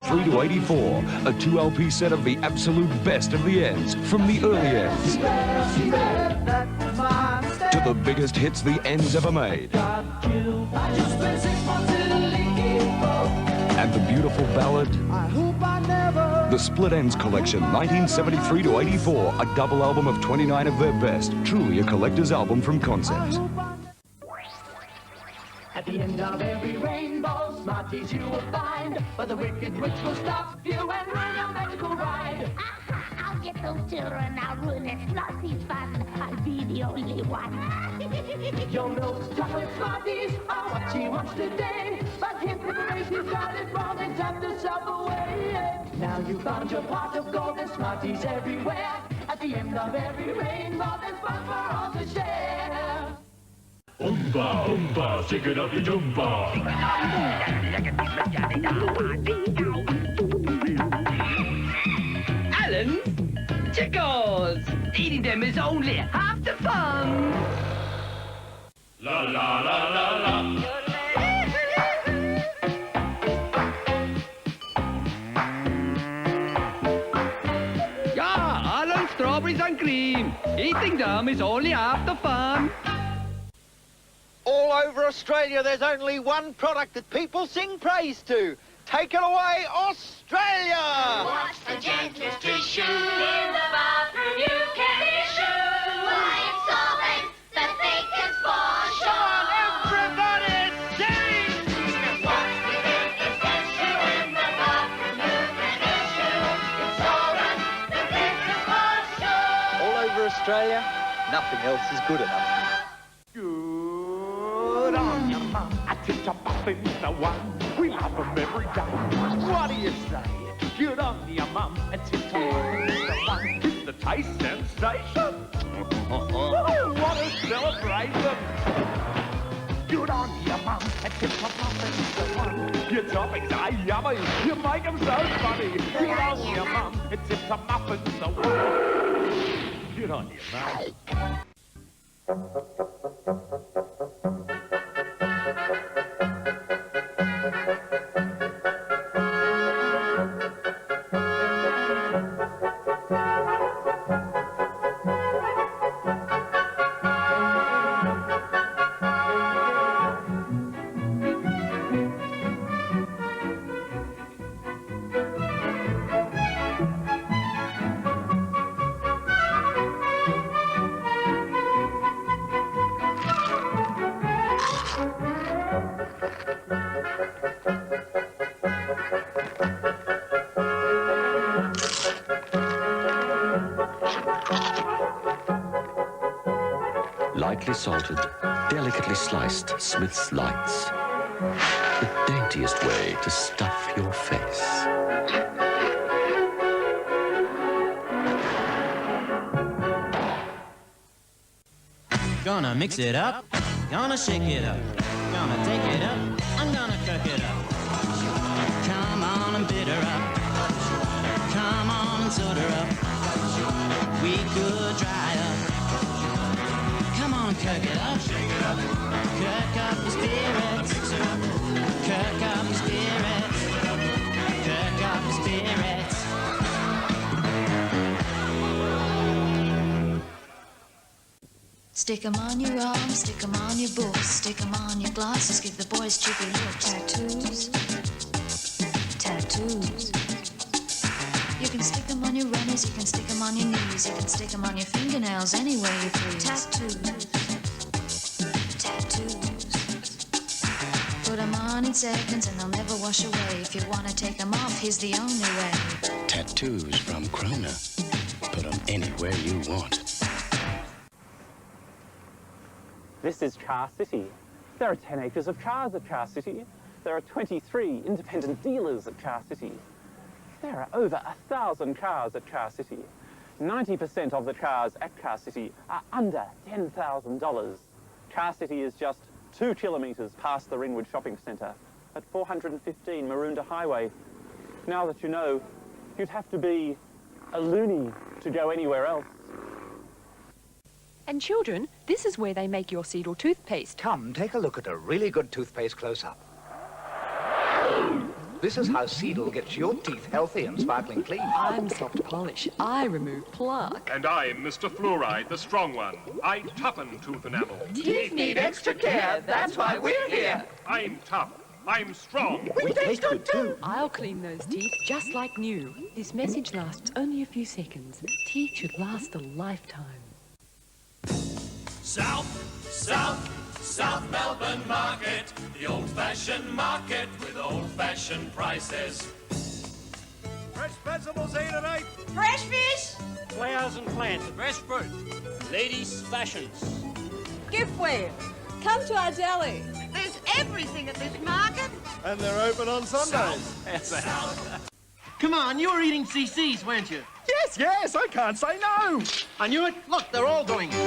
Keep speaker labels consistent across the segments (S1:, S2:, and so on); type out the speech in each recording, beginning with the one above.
S1: 3 to 84, a 2 LP set of the absolute best of the ends, from the early ends to the biggest hits the ends ever made. And the beautiful ballad, the Split Ends Collection, 1973 to 84, a double album of 29 of their best, truly a collector's album from Concept.
S2: At the end of every rainbow, Smarties you will find, but the wicked witch will stop you and ruin your magical ride.
S3: Aha! I'll get those children, I'll ruin their Flossy's fun. I'll be the only one.
S2: Your milk chocolate Smarties are what she wants today, but him with the race he's got it wrong and tapped herself away. Now you found your pot of gold, there's Smarties everywhere. At the end of every rainbow, there's fun for all to share.
S4: Oompa, oompa, shake it up, you jumpa.
S5: Alan, chickles! Eating them is only half the fun.
S4: La la la la la.
S5: Yeah, Alan, strawberries and cream. Eating them is only half the fun.
S6: All over Australia, there's only one product that people sing praise to. Take it away, Australia!
S3: What's the gentlest tissue in the bathroom you can issue? Why, it's solvent, the thickest for sure.
S6: Everybody sing!
S3: What's the gentlest tissue in the bathroom you can issue? It's solvent, the thickest for sure.
S6: All over Australia, nothing else is good enough.
S7: Good on ya, Mum. I tipped up in the one. We love them every day. What do you say? Good on ya, Mum. I tipped up in the one. It's the taste sensation. What a celebration. Good on ya, Mum. I tipped up in the one. Your toppings are yummy. You make them so funny. Good on ya, Mum. I tipped up in the one. Good on ya, Mum.
S8: Lightly salted, delicately sliced Smith's Lights. The daintiest way to stuff your face.
S9: Gonna mix it up, gonna shake it up, gonna take it up, I'm gonna cook it up. Come on and bit her up, come on and soda her up. We could dry up. Come on, cook it up, shake it up, cook up your spirits, mix it up, cook up your spirits, cook up your spirits.
S10: Stick 'em on your arm, stick 'em on your books, stick 'em on your glasses, give the boys cheeky little tattoos. Tattoos. You can stick 'em on your runners, you can stick 'em on your knees, you can stick 'em on your fingernails, anywhere you please. Tattoos. Tattoos. Put 'em on in seconds and they'll never wash away. If you want to take 'em off, here's the only way.
S8: Tattoos from Krona. Put them anywhere you want.
S11: This is Car City. There are 10 acres of cars at Car City. There are 23 independent dealers at Car City. There are over 1,000 cars at Car City. 90% of the cars at Car City are under $10,000. Car City is just 2 kilometres past the Ringwood Shopping Centre at 415 Maroondah Highway. Now that you know, you'd have to be a loony to go anywhere else.
S12: And children, this is where they make your Seedle toothpaste.
S13: Come, take a look at a really good toothpaste close up. This is how Seedle gets your teeth healthy and sparkling clean.
S12: I'm soft polish. I remove plaque.
S4: And I'm Mr. Fluoride, the strong one. I toughen tooth enamel.
S2: Teeth need extra care. That's why we're here.
S4: I'm tough. I'm strong.
S2: We taste good too.
S12: I'll clean those teeth just like new. This message lasts only a few seconds. Teeth should last a lifetime.
S14: South Melbourne Market, the old-fashioned market with old-fashioned prices.
S15: Fresh vegetables 8 and 8.
S16: Fresh fish.
S15: Flowers and plants.
S14: Fresh fruit. Ladies' fashions.
S16: Giftware. Come to our deli.
S3: There's everything at this market.
S15: And they're open on Sundays.
S17: Come on, you were eating CC's, weren't you?
S15: Yes, I can't say no.
S17: I knew it. Look, they're all doing it.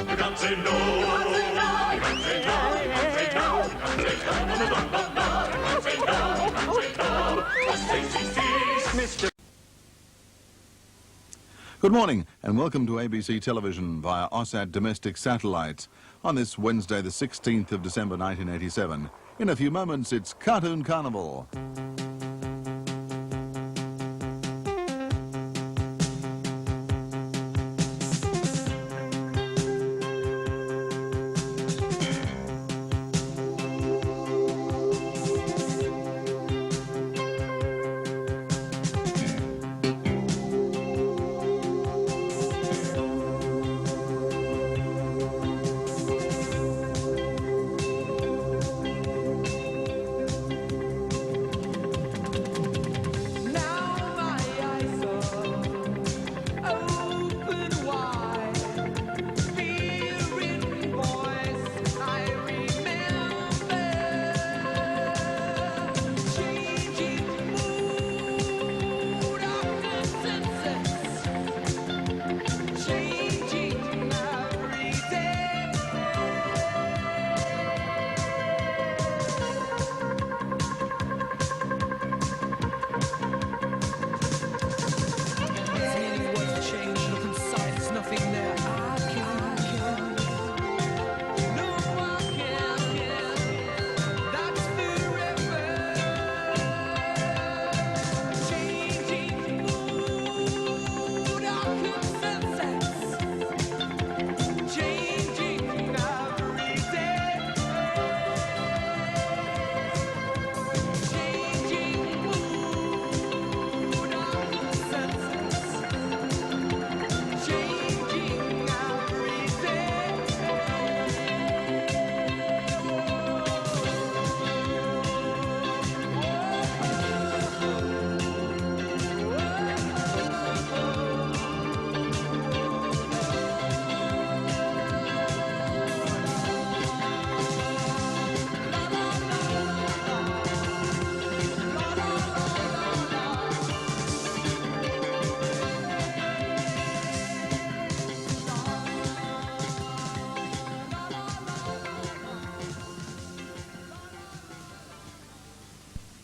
S14: You can't say no. You can't say no. You can't say no. You can't say no. You can't say no. You can't say no. Just say CC's.
S18: Good morning and welcome to ABC Television via OSAT Domestic Satellites on this Wednesday the 16th of December 1987. In a few moments it's Cartoon Carnival.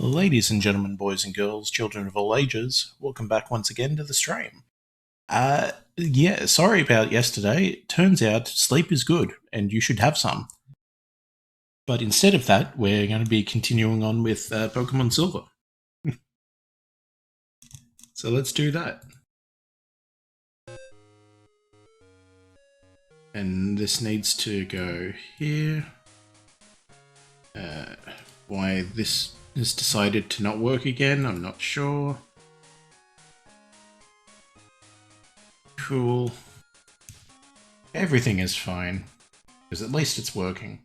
S19: Ladies and gentlemen, boys and girls, children of all ages, welcome back once again to the stream. Yeah, sorry about yesterday. It turns out sleep is good, and you should have some. But instead of that, we're going to be continuing on with Pokemon Silver. So let's do that. And this needs to go here. Why this has decided to not work again, I'm not sure. Cool. Everything is fine, because at least it's working.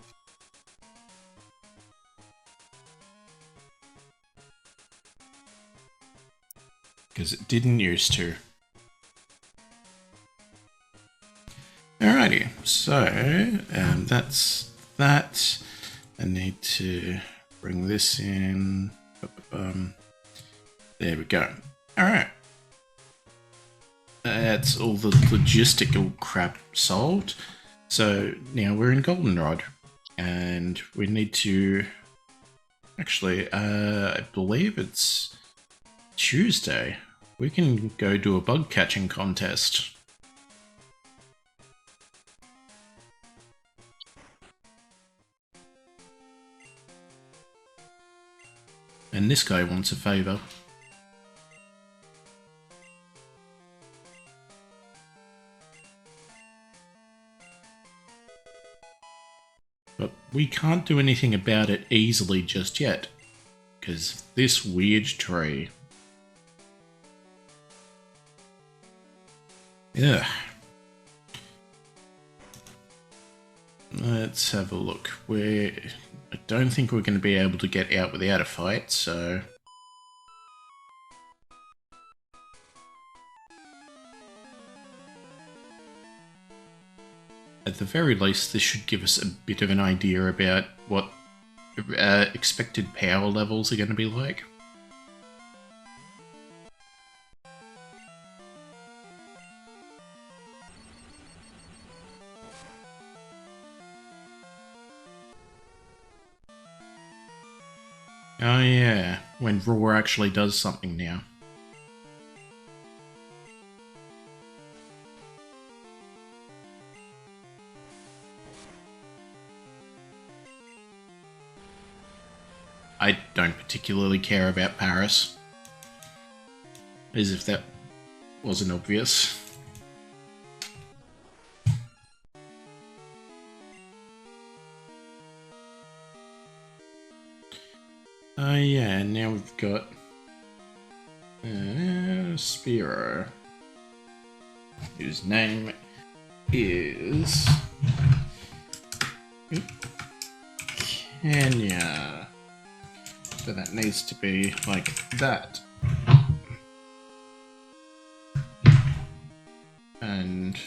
S19: Because it didn't used to. Alrighty, so that's that. I need to bring this in. There we go. Alright. That's all the logistical crap solved. So now we're in Goldenrod. And we need to... Actually, I believe it's Tuesday. We can go do a bug catching contest. And this guy wants a favour. But we can't do anything about it easily just yet, because this weird tree. Ugh. Let's have a look. I don't think we're going to be able to get out without a fight, so... At the very least, this should give us a bit of an idea about what expected power levels are going to be like. Oh yeah, when Raw actually does something now. I don't particularly care about Paris. As if that wasn't obvious. Oh yeah, now we've got Spiro, whose name is Kenya. So that needs to be like that. And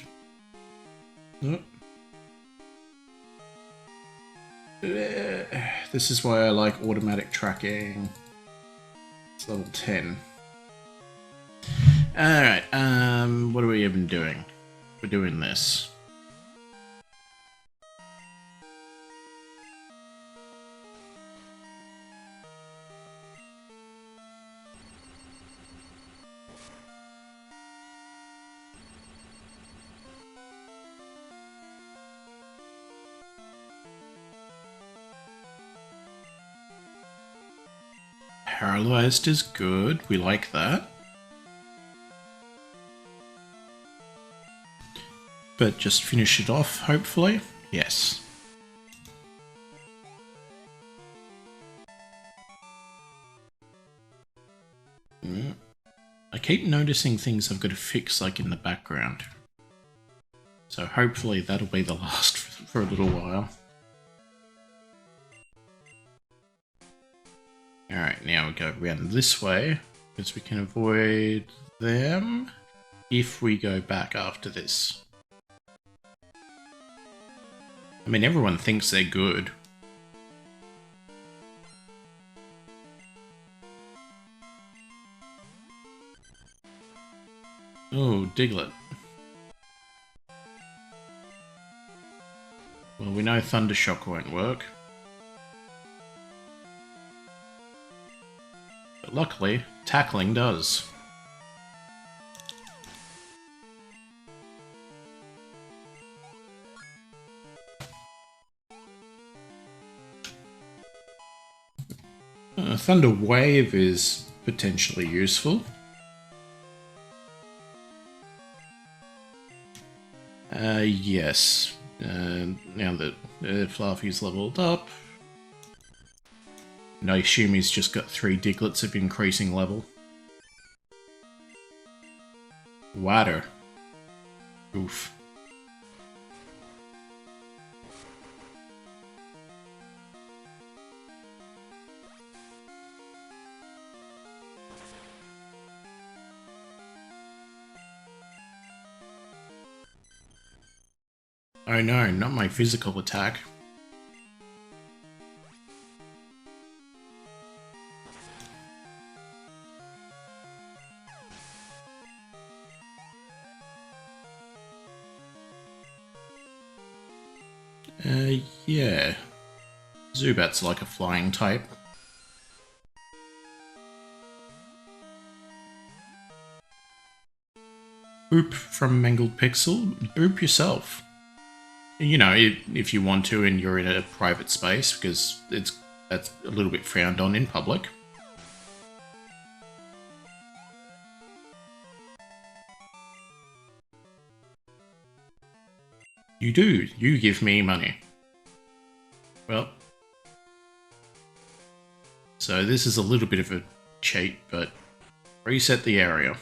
S19: this is why I like automatic tracking. It's level 10. Alright, what are we even doing? We're doing this. Paralyzed is good, we like that. But just finish it off, hopefully. Yes. I keep noticing things I've got to fix, like in the background. So hopefully that'll be the last for a little while. Alright, now we go around this way, because we can avoid them if we go back after this. I mean, everyone thinks they're good. Oh, Diglett. Well, we know Thundershock won't work. But luckily, tackling does. Thunder Wave is potentially useful. Yes. Now that Fluffy's leveled up. And I assume he's just got 3 Digletts of increasing level. Water. Oof. Oh no, not my physical attack. Yeah. Zubat's like a flying type. Boop from Mangled Pixel. Boop yourself. You know, if you want to and you're in a private space, because that's a little bit frowned on in public. You do. You give me money. Well. So this is a little bit of a cheat, but reset the area.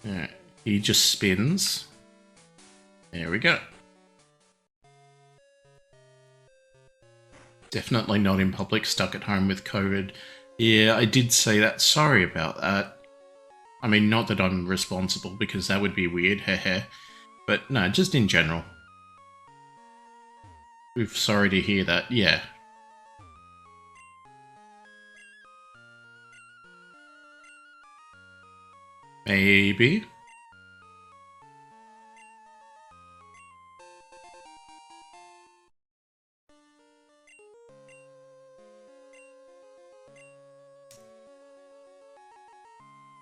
S19: Alright, he just spins. There we go. Definitely not in public, stuck at home with COVID. Yeah, I did say that. Sorry about that. I mean, not that I'm responsible, because that would be weird, heh. But no, just in general. We're sorry to hear that, yeah. Maybe.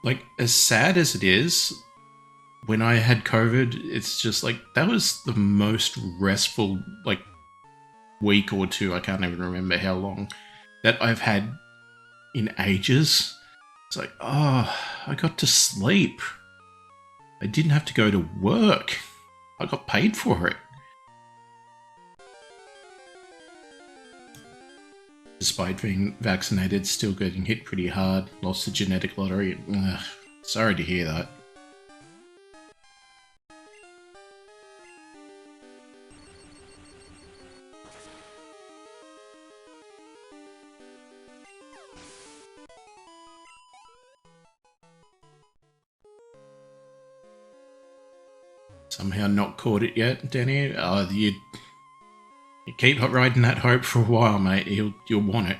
S19: Like, as sad as it is, when I had COVID, it's just like, that was the most restful, like, week or two, I can't even remember how long, that I've had in ages. It's like, oh, I got to sleep. I didn't have to go to work. I got paid for it. Despite being vaccinated, still getting hit pretty hard. Lost the genetic lottery. Ugh, sorry to hear that. Somehow not caught it yet, Danny. You keep riding that hope for a while, mate. You'll want it.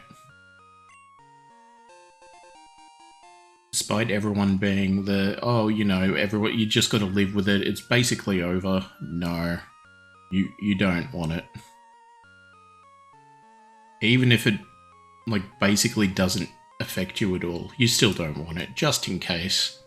S19: Despite everyone being the, oh, you know, everyone, you just got to live with it. It's basically over. No, you don't want it. Even if it, like, basically doesn't affect you at all, you still don't want it, just in case.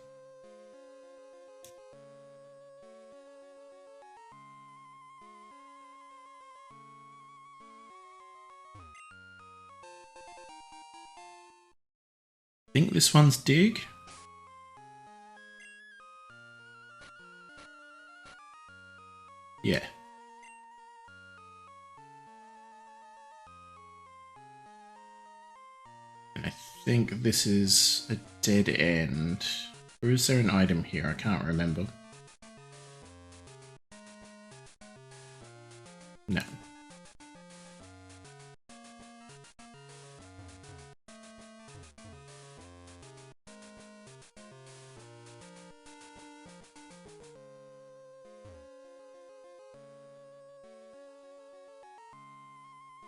S19: I think this one's dig. Yeah. I think this is a dead end. Or is there an item here? I can't remember. No.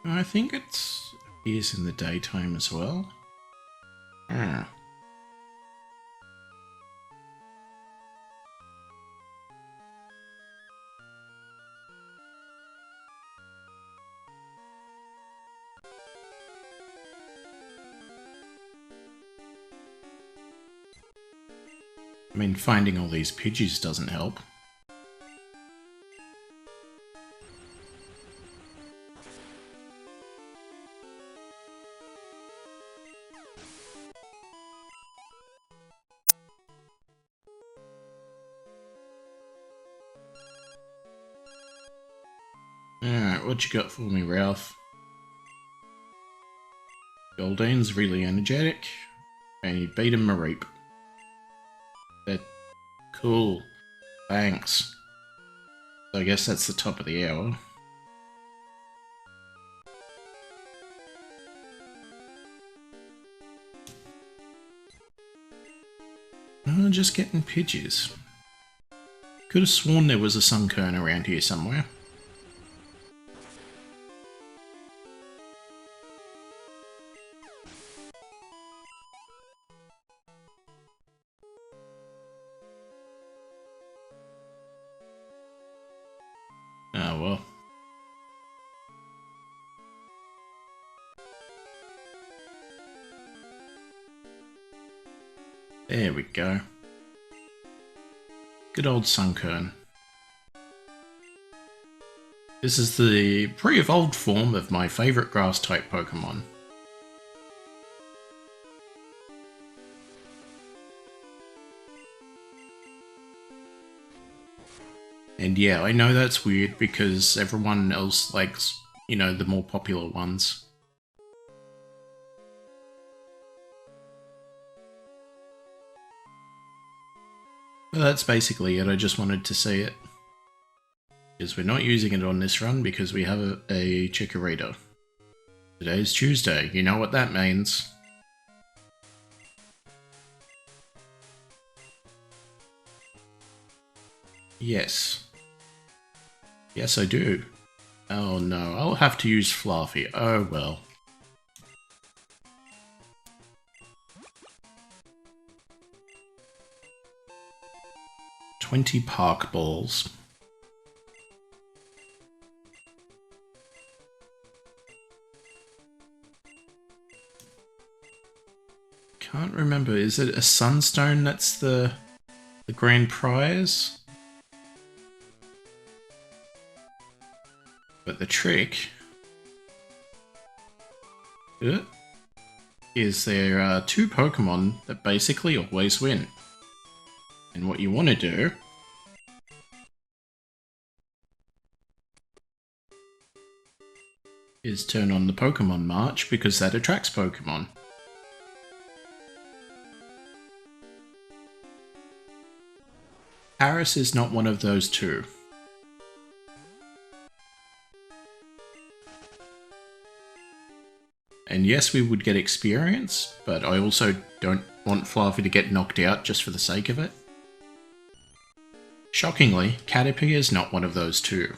S19: I think it appears in the daytime as well. Ah. I mean, finding all these Pidgeys doesn't help. Alright, what you got for me, Ralph? Goldane's really energetic, and you beat him Mareep. That cool. Thanks. So I guess that's the top of the hour. Oh, just getting Pidgeys. Could have sworn there was a Sunkern around here somewhere. Oh well. There we go. Good old Sunkern. This is the pre-evolved form of my favourite grass-type Pokemon. And yeah, I know that's weird because everyone else likes, you know, the more popular ones. But that's basically it, I just wanted to see it. Because we're not using it on this run because we have a Chikorita. Today's Tuesday, you know what that means. Yes. Yes, I do. Oh no, I'll have to use Fluffy. Oh well. $20 park balls. Can't remember, is it a Sunstone that's the grand prize? But the trick is there are 2 Pokemon that basically always win. And what you want to do is turn on the Pokemon March because that attracts Pokemon. Paris is not one of those 2. And yes, we would get experience, but I also don't want Fluffy to get knocked out just for the sake of it. Shockingly, Caterpie is not one of those 2.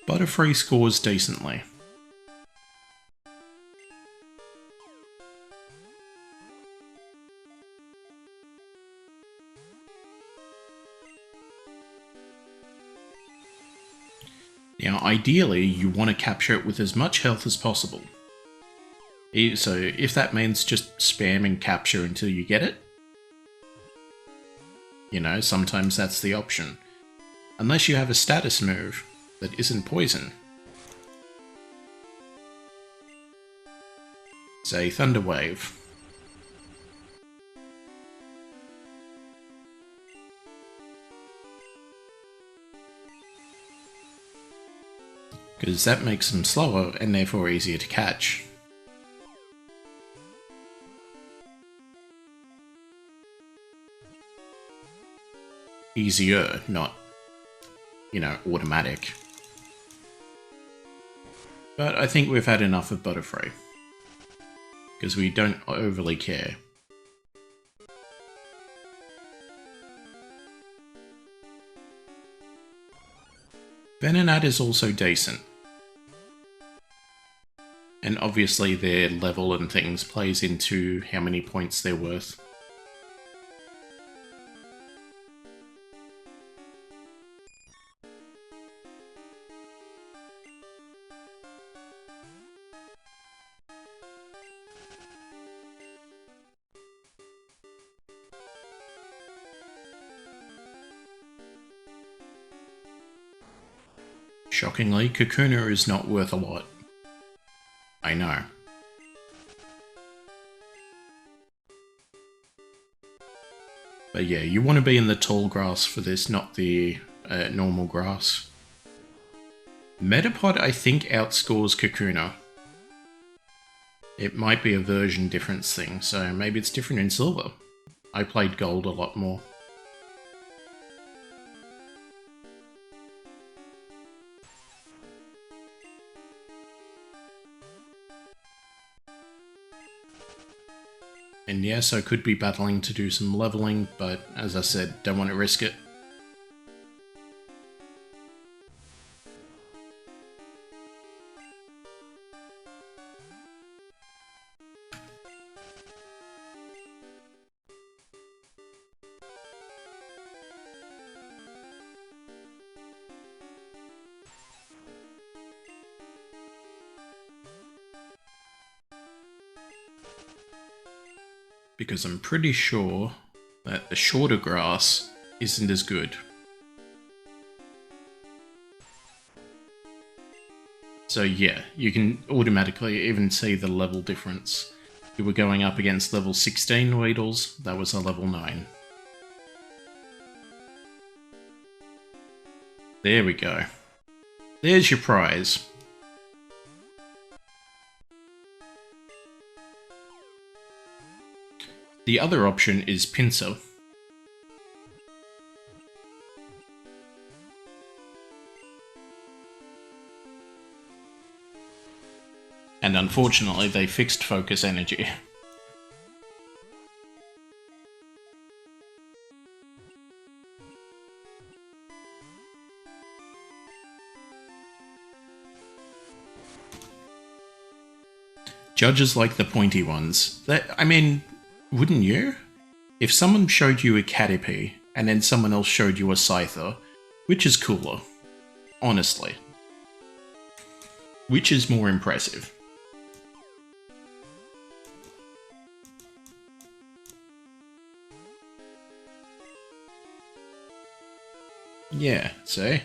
S19: Butterfree scores decently. Now, ideally, you want to capture it with as much health as possible. So, if that means just spamming capture until you get it, you know, sometimes that's the option. Unless you have a status move that isn't poison. Say Thunder Wave. Because that makes them slower and therefore easier to catch. Easier, not, you know, automatic. But I think we've had enough of Butterfree. Because we don't overly care. Venonat is also decent. And obviously their level and things plays into how many points they're worth. Shockingly, Kakuna is not worth a lot. I know. But yeah, you want to be in the tall grass for this, not the normal grass. Metapod, I think, outscores Kakuna. It might be a version difference thing, so maybe it's different in Silver. I played Gold a lot more. And yes, I could be battling to do some leveling, but as I said, don't want to risk it. Because I'm pretty sure that the shorter grass isn't as good. So yeah, you can automatically even see the level difference. You were going up against level 16 Weedles, that was a level 9. There we go. There's your prize. The other option is Pincer. And unfortunately, they fixed focus energy. Judges like the pointy ones. I mean, wouldn't you? If someone showed you a Caterpie, and then someone else showed you a Scyther, which is cooler? Honestly. Which is more impressive? Yeah, see?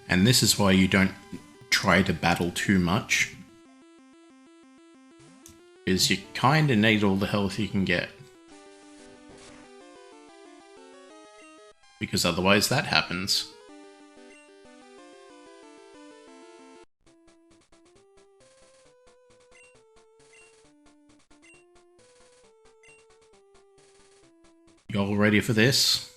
S19: And this is why you don't try to battle too much. Is you kinda need all the health you can get. Because otherwise that happens. You all ready for this?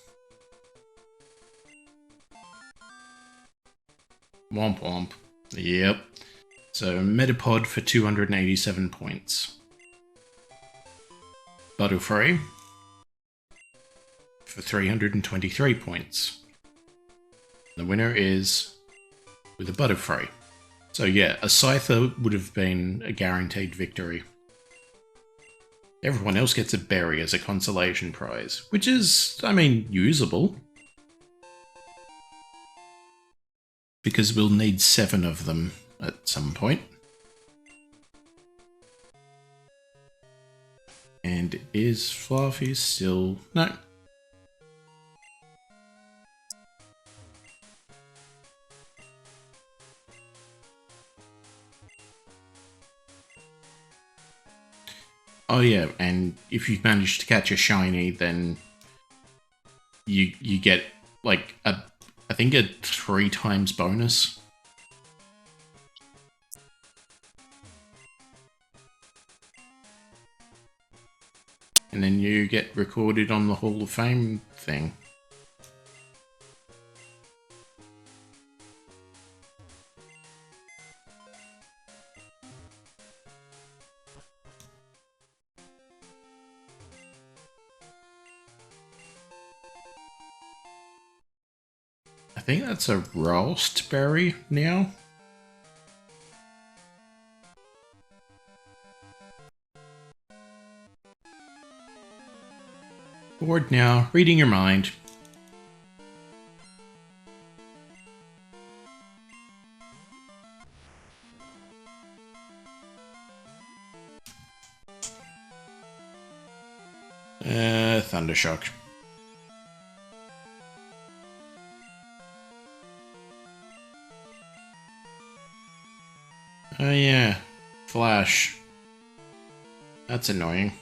S19: Womp womp. Yep. So, Metapod for 287 points. Butterfree for 323 points. The winner is with a Butterfree. So yeah, a Scyther would have been a guaranteed victory. Everyone else gets a berry as a consolation prize, which is, I mean, usable. Because we'll need 7 of them at some point. And is Fluffy still... No. Oh yeah, and if you manage to catch a shiny, then you get like I think a 3 times bonus. And then you get recorded on the Hall of Fame thing. I think that's a roast berry now. Bored now, reading your mind. Thundershock. Oh yeah, Flash. That's annoying.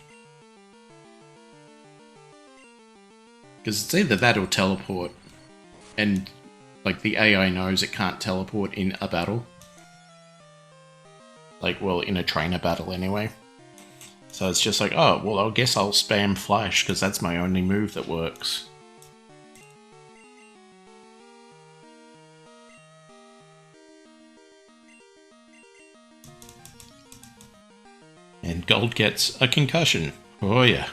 S19: Because it's either that or teleport. And, like, the AI knows it can't teleport in a battle. Like, well, in a trainer battle anyway. So it's just like, oh, well, I guess I'll spam Flash, because that's my only move that works. And Gold gets a concussion. Oh yeah.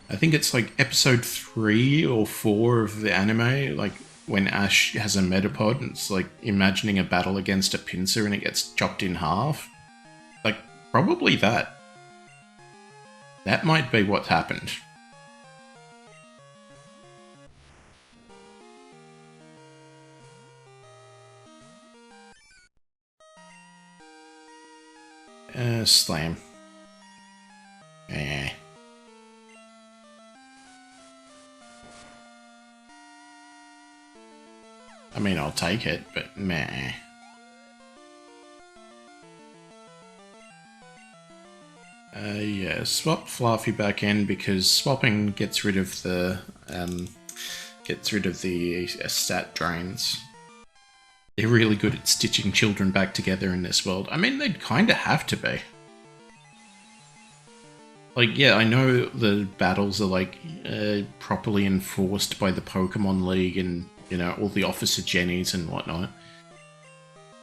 S19: I think it's like episode 3 or 4 of the anime, like when Ash has a Metapod and it's like imagining a battle against a Pinsir and it gets chopped in half. Like, probably that. That might be what happened. Slam. Eh. I mean, I'll take it, but meh. Yeah, swap Fluffy back in because swapping gets rid of the stat drains. They're really good at stitching children back together in this world. I mean, they'd kind of have to be. Like, yeah, I know the battles are like properly enforced by the Pokemon League and, you know, all the Officer Jennies and whatnot.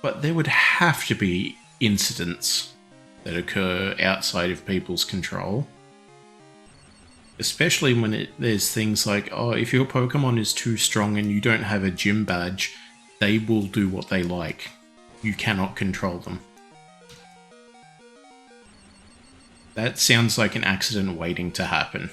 S19: But there would have to be incidents that occur outside of people's control. Especially when there's things like, oh, if your Pokemon is too strong and you don't have a gym badge, they will do what they like. You cannot control them. That sounds like an accident waiting to happen.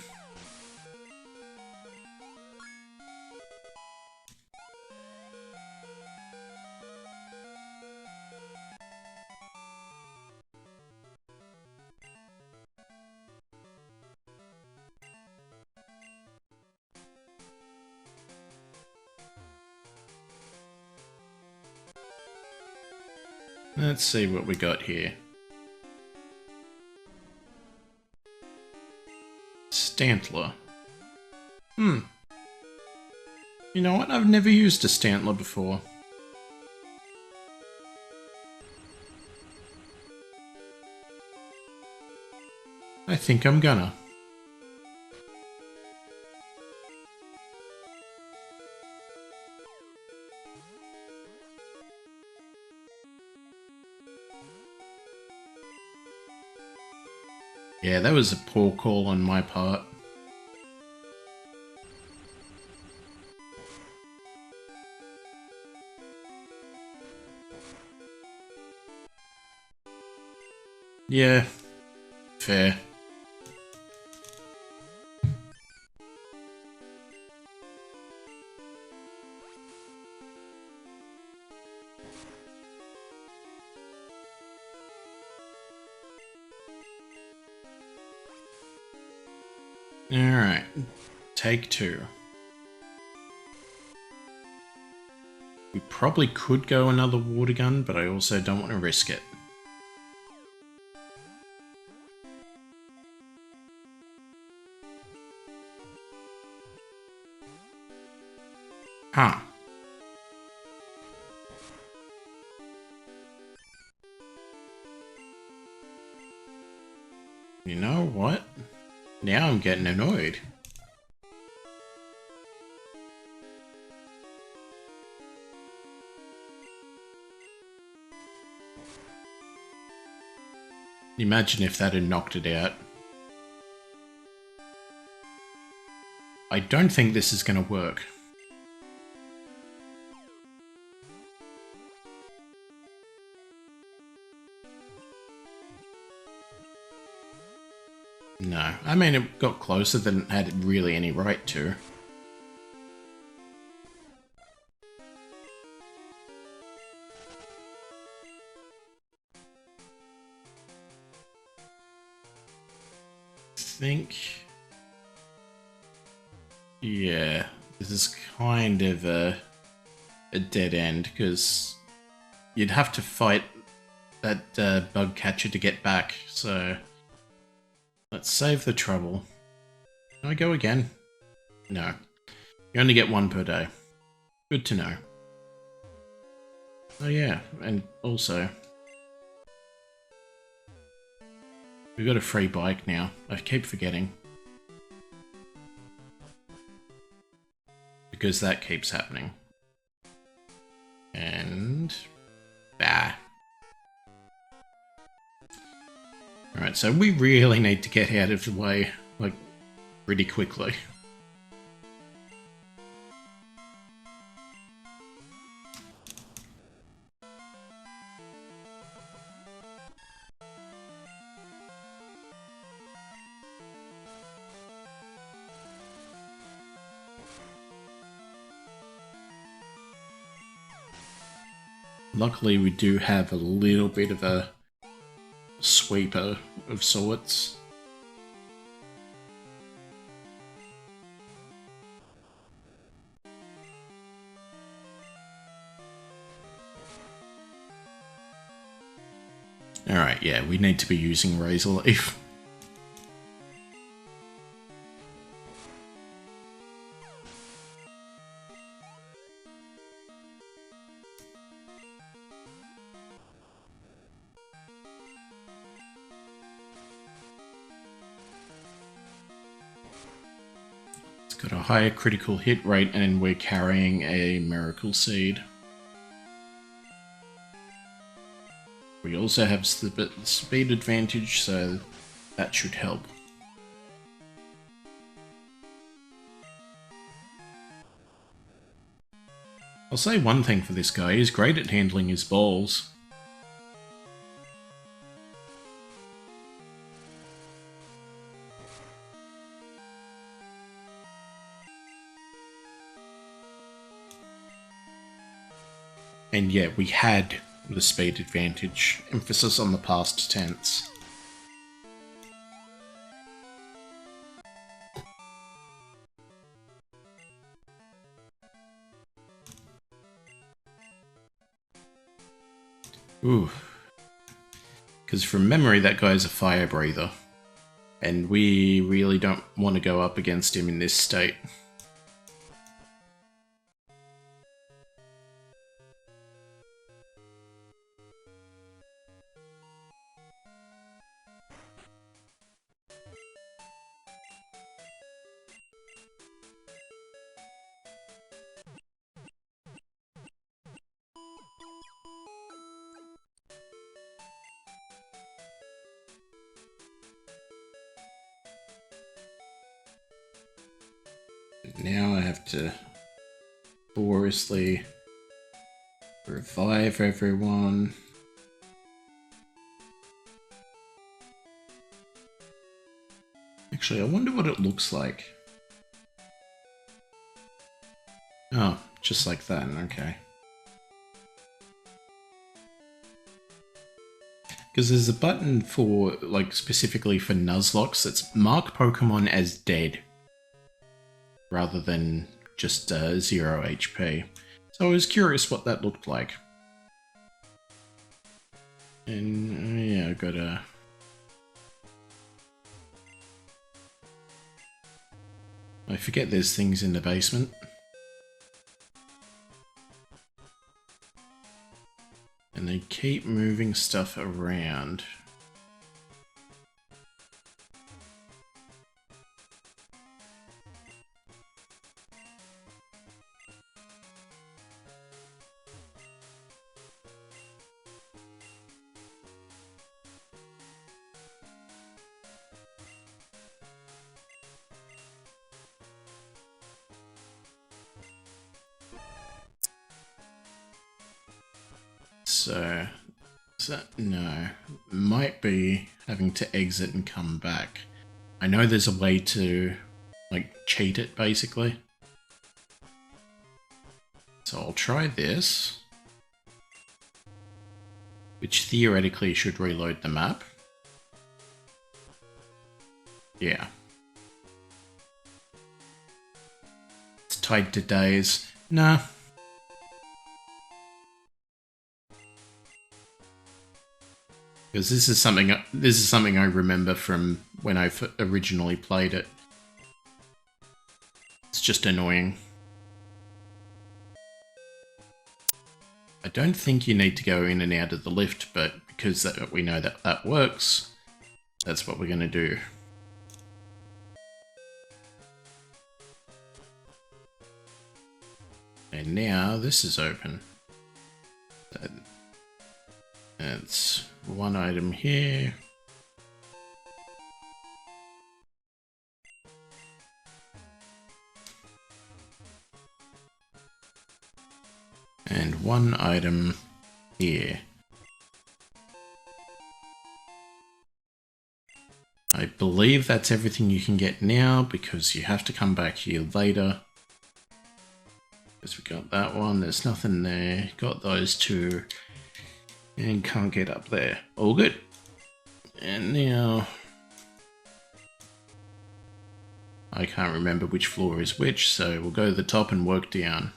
S19: Let's see what we got here. Stantler. You know what? I've never used a Stantler before. I think I'm gonna. Yeah, that was a poor call on my part. Yeah, fair. Alright, take two. We probably could go another water gun, but I also don't want to risk it. Huh. You know what? Now I'm getting annoyed. Imagine if that had knocked it out. I don't think this is going to work. No, I mean it got closer than it had really any right to. Think... yeah, this is kind of a dead end, because you'd have to fight that bug catcher to get back, so... let's save the trouble. Can I go again? No. You only get one per day. Good to know. Oh yeah, and also... we've got a free bike now. I keep forgetting. Because that keeps happening. And... bah. Alright, so we really need to get out of the way, like, pretty quickly. Luckily, we do have a little bit of a sweeper of sorts. Alright, yeah, we need to be using Razor Leaf. It's got a higher critical hit rate and we're carrying a Miracle Seed. We also have speed advantage, so that should help. I'll say one thing for this guy, he's great at handling his balls. And yet we had the speed advantage, emphasis on the past tense. Ooh. Because from memory that guy's a fire breather. And we really don't want to go up against him in this state. Now I have to laboriously revive everyone. Actually, I wonder what it looks like. Oh, just like that, okay. Because there's a button for, like, specifically for Nuzlocke that's mark Pokemon as dead, rather than just 0 HP. So I was curious what that looked like. And yeah, I got a... I forget there's things in the basement. And they keep moving stuff around. So no, might be having to exit and come back. I know there's a way to, like, cheat it, basically. So I'll try this, which theoretically should reload the map. Yeah. It's tied to days. Nah. Because this is something I remember from when I originally played it. It's just annoying. I don't think you need to go in and out of the lift, but because we know that that works, that's what we're going to do. And now this is open. It's one item here. And one item here. I believe that's everything you can get now because you have to come back here later. Because we got that one, there's nothing there. Got those two. And can't get up there. All good. And now... I can't remember which floor is which, so we'll go to the top and work down.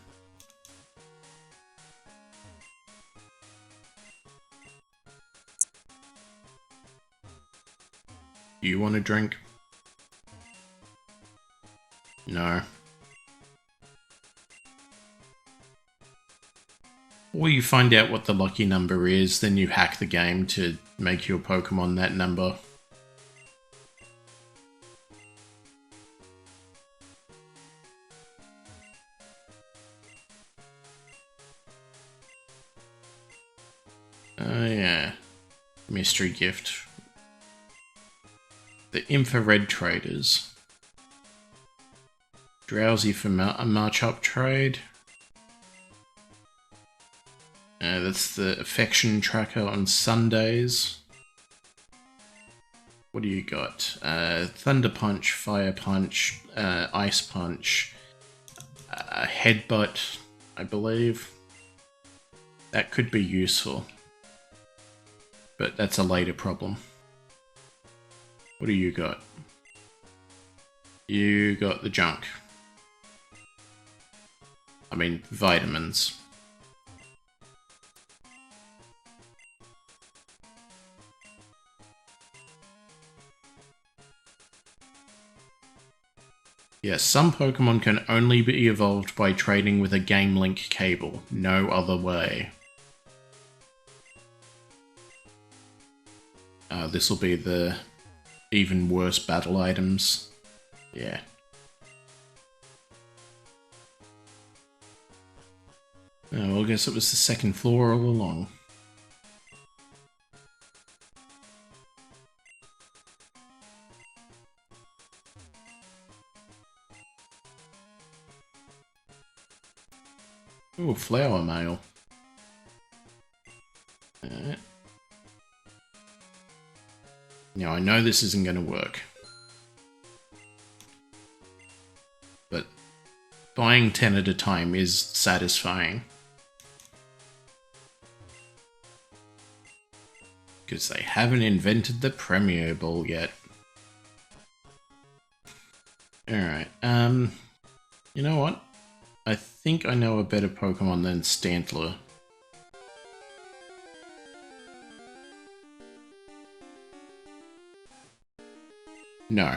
S19: You want a drink? No. Or you find out what the lucky number is, then you hack the game to make your Pokemon that number. Oh yeah. Mystery gift. The infrared traders. Drowsy for a march-up trade. That's the affection tracker on Sundays. What do you got? Thunder Punch, Fire Punch, Ice Punch, Headbutt, I believe. That could be useful. But that's a later problem. What do you got? You got the junk. I mean, vitamins. Yes, some Pokemon can only be evolved by trading with a Game Link cable. No other way. This will be the even worse battle items. Yeah. Oh, well, I guess it was the second floor all along. Ooh, flower mail. Now, I know this isn't going to work. But buying 10 at a time is satisfying. Because they haven't invented the Premier Ball yet. Alright, you know what? I think I know a better Pokemon than Stantler. No.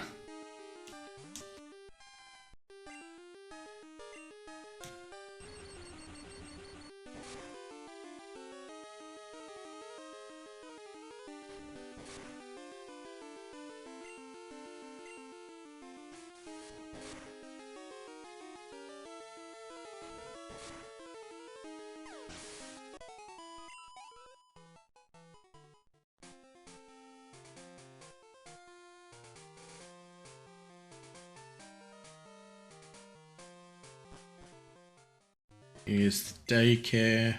S19: Here's the daycare.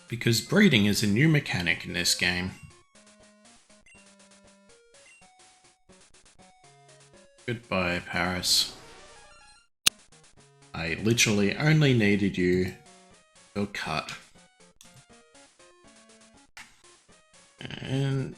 S19: Because breeding is a new mechanic in this game. Goodbye, Paris. I literally only needed you to cut. And...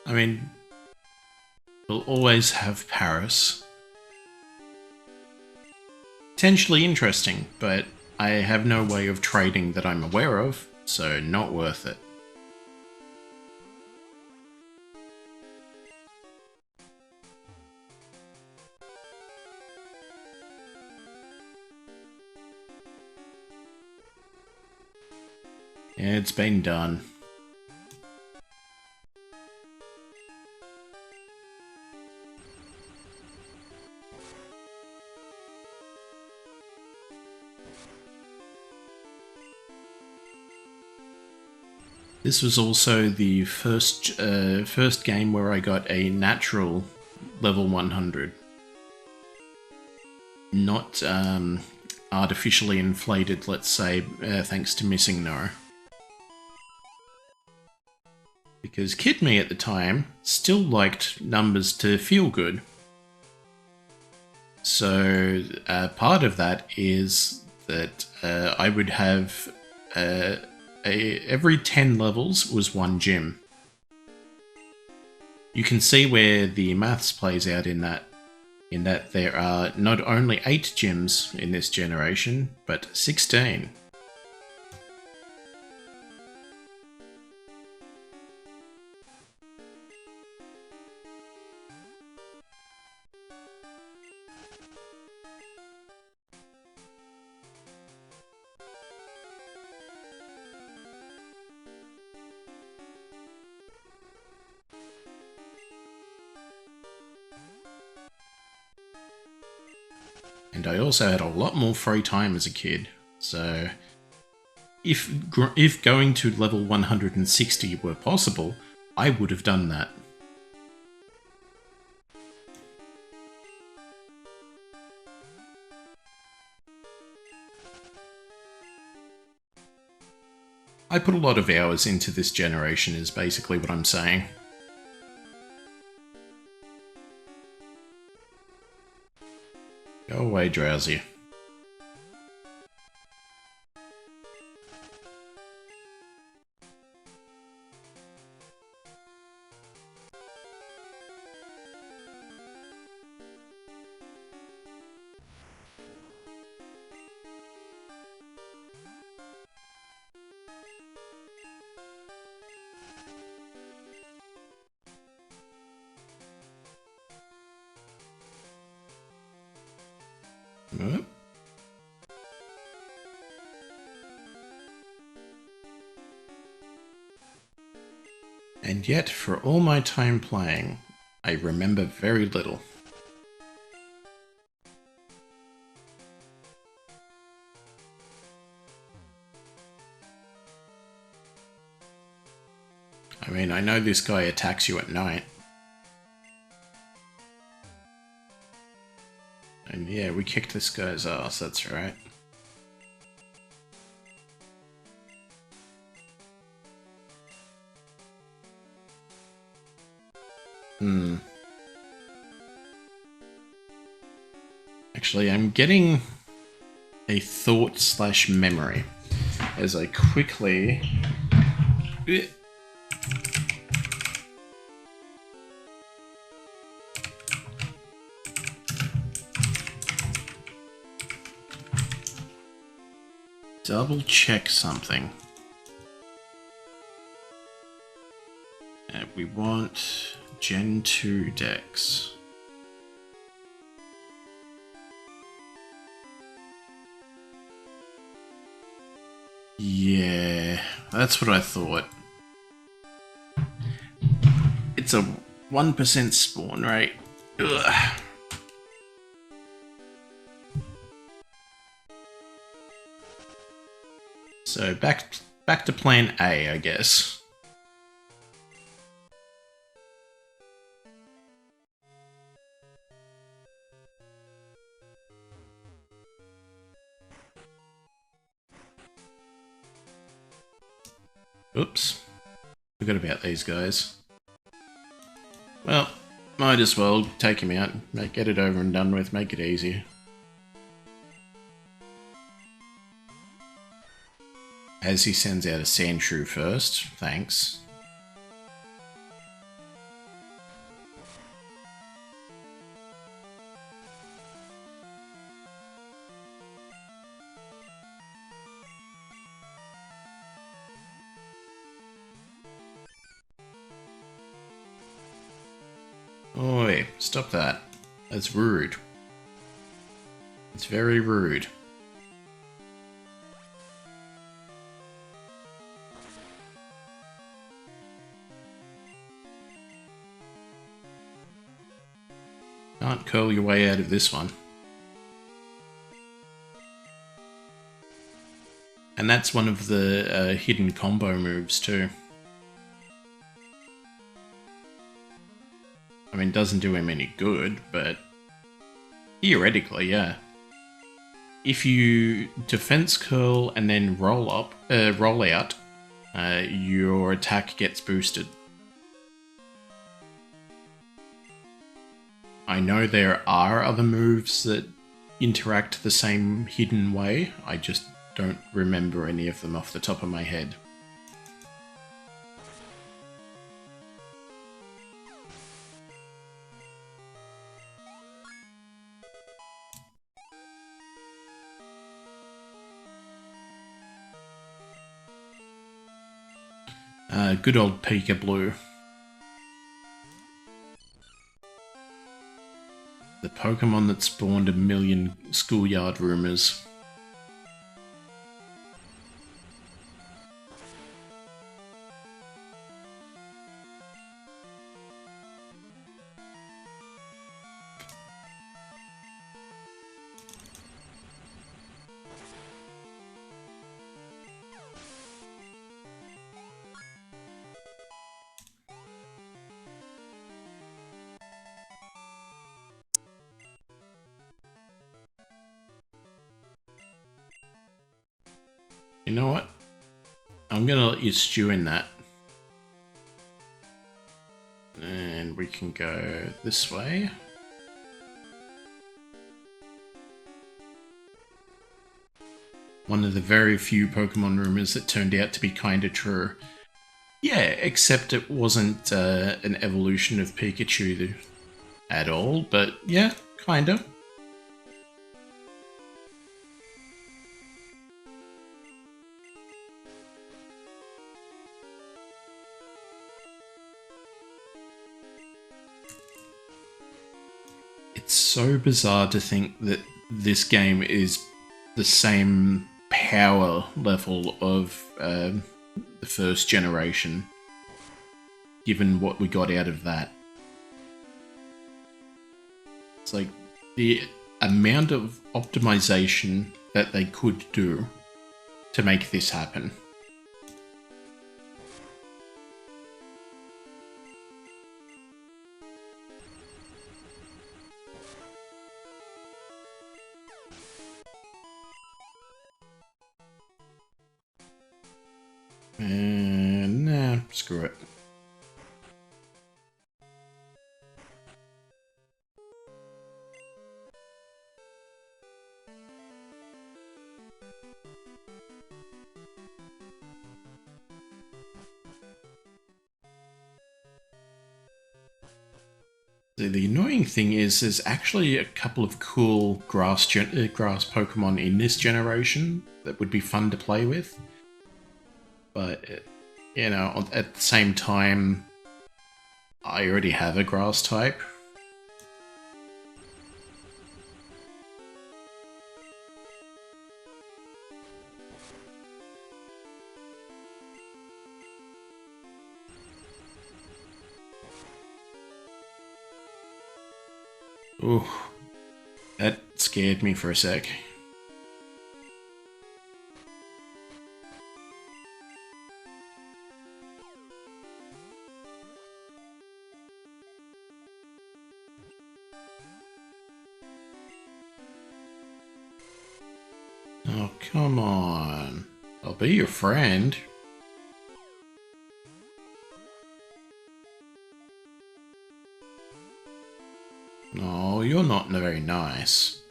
S19: I mean, we'll always have Paris. Potentially interesting, but I have no way of trading that I'm aware of, so not worth it. Yeah, it's been done. This was also the first game where I got a natural level 100. Not artificially inflated, let's say, thanks to missing No. Because Kid Me at the time still liked numbers to feel good. So part of that is that I would have every 10 levels was one gym. You can see where the maths plays out in that there are not only 8 gyms in this generation, but 16. And I also had a lot more free time as a kid, so if going to level 160 were possible, I would have done that. I put a lot of hours into this generation is basically what I'm saying. Go away, Drowsy. And yet, for all my time playing, I remember very little. I mean, I know this guy attacks you at night. And yeah, we kicked this guy's ass, that's right. Actually, I'm getting a thought/memory as I quickly... double check something. We want Gen 2 decks. Yeah, that's what I thought. It's a 1% spawn rate. Ugh. So back to plan A, I guess. Oops. Forgot about these guys. Well, might as well take him out, get it over and done with, make it easier. As he sends out a Sandshrew first, thanks. Oi, stop that. That's rude. It's very rude. Can't curl your way out of this one. And that's one of the hidden combo moves too. I mean, it doesn't do him any good, but theoretically, yeah. If you defense curl and then roll out, your attack gets boosted. I know there are other moves that interact the same hidden way, I just don't remember any of them off the top of my head. Good old Pika Blue. The Pokemon that spawned a million schoolyard rumors. You know what? I'm gonna let you stew in that. And we can go this way. One of the very few Pokemon rumors that turned out to be kinda true. Yeah, except it wasn't an evolution of Pikachu at all, but yeah, kinda. It's so bizarre to think that this game is the same power level of the first generation, given what we got out of that. It's like the amount of optimization that they could do to make this happen. Nah, screw it. The annoying thing is there's actually a couple of cool grass Pokemon in this generation that would be fun to play with. But, you know, at the same time, I already have a grass type. Ooh, that scared me for a sec. Oh, come on. I'll be your friend. No, you're not very nice.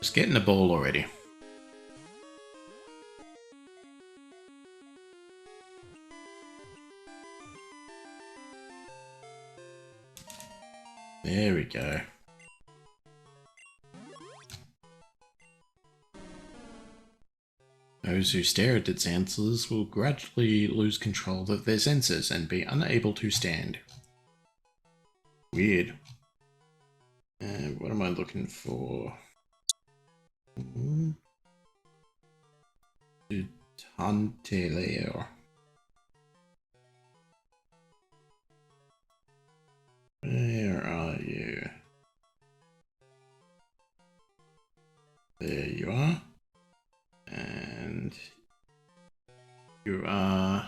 S19: Just get in the ball already. There we go. Those who stare at its answers will gradually lose control of their senses and be unable to stand. Weird. What am I looking for? Tanteleo. Where are you? There you are. And you aren't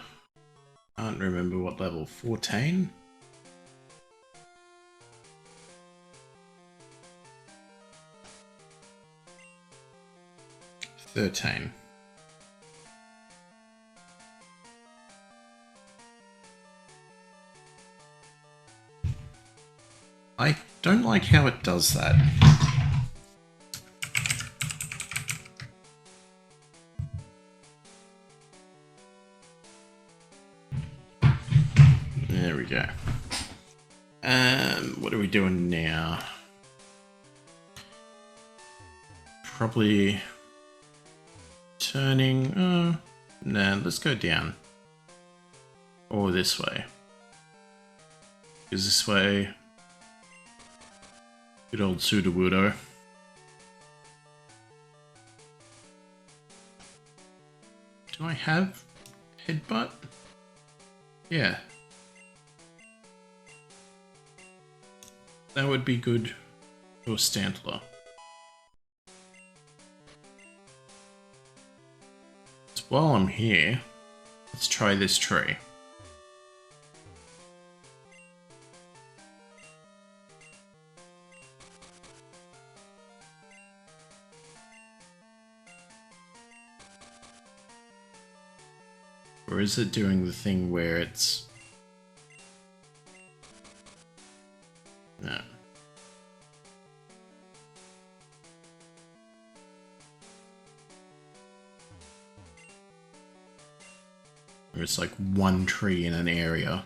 S19: remember what level. 14? 13. I don't like how it does that. There we go. What are we doing now? Probably turning... nah, let's go down. Or this way. Because this way... Good old Sudowoodo. Do I have headbutt? Yeah. That would be good for Stantler. So while I'm here, let's try this tree. Or is it doing the thing where it's... No. Where it's like one tree in an area.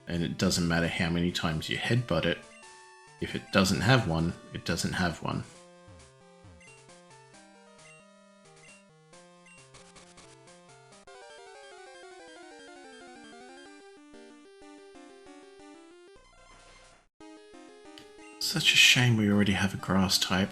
S19: And it doesn't matter how many times you headbutt it. If it doesn't have one, it doesn't have one. Such a shame we already have a grass type.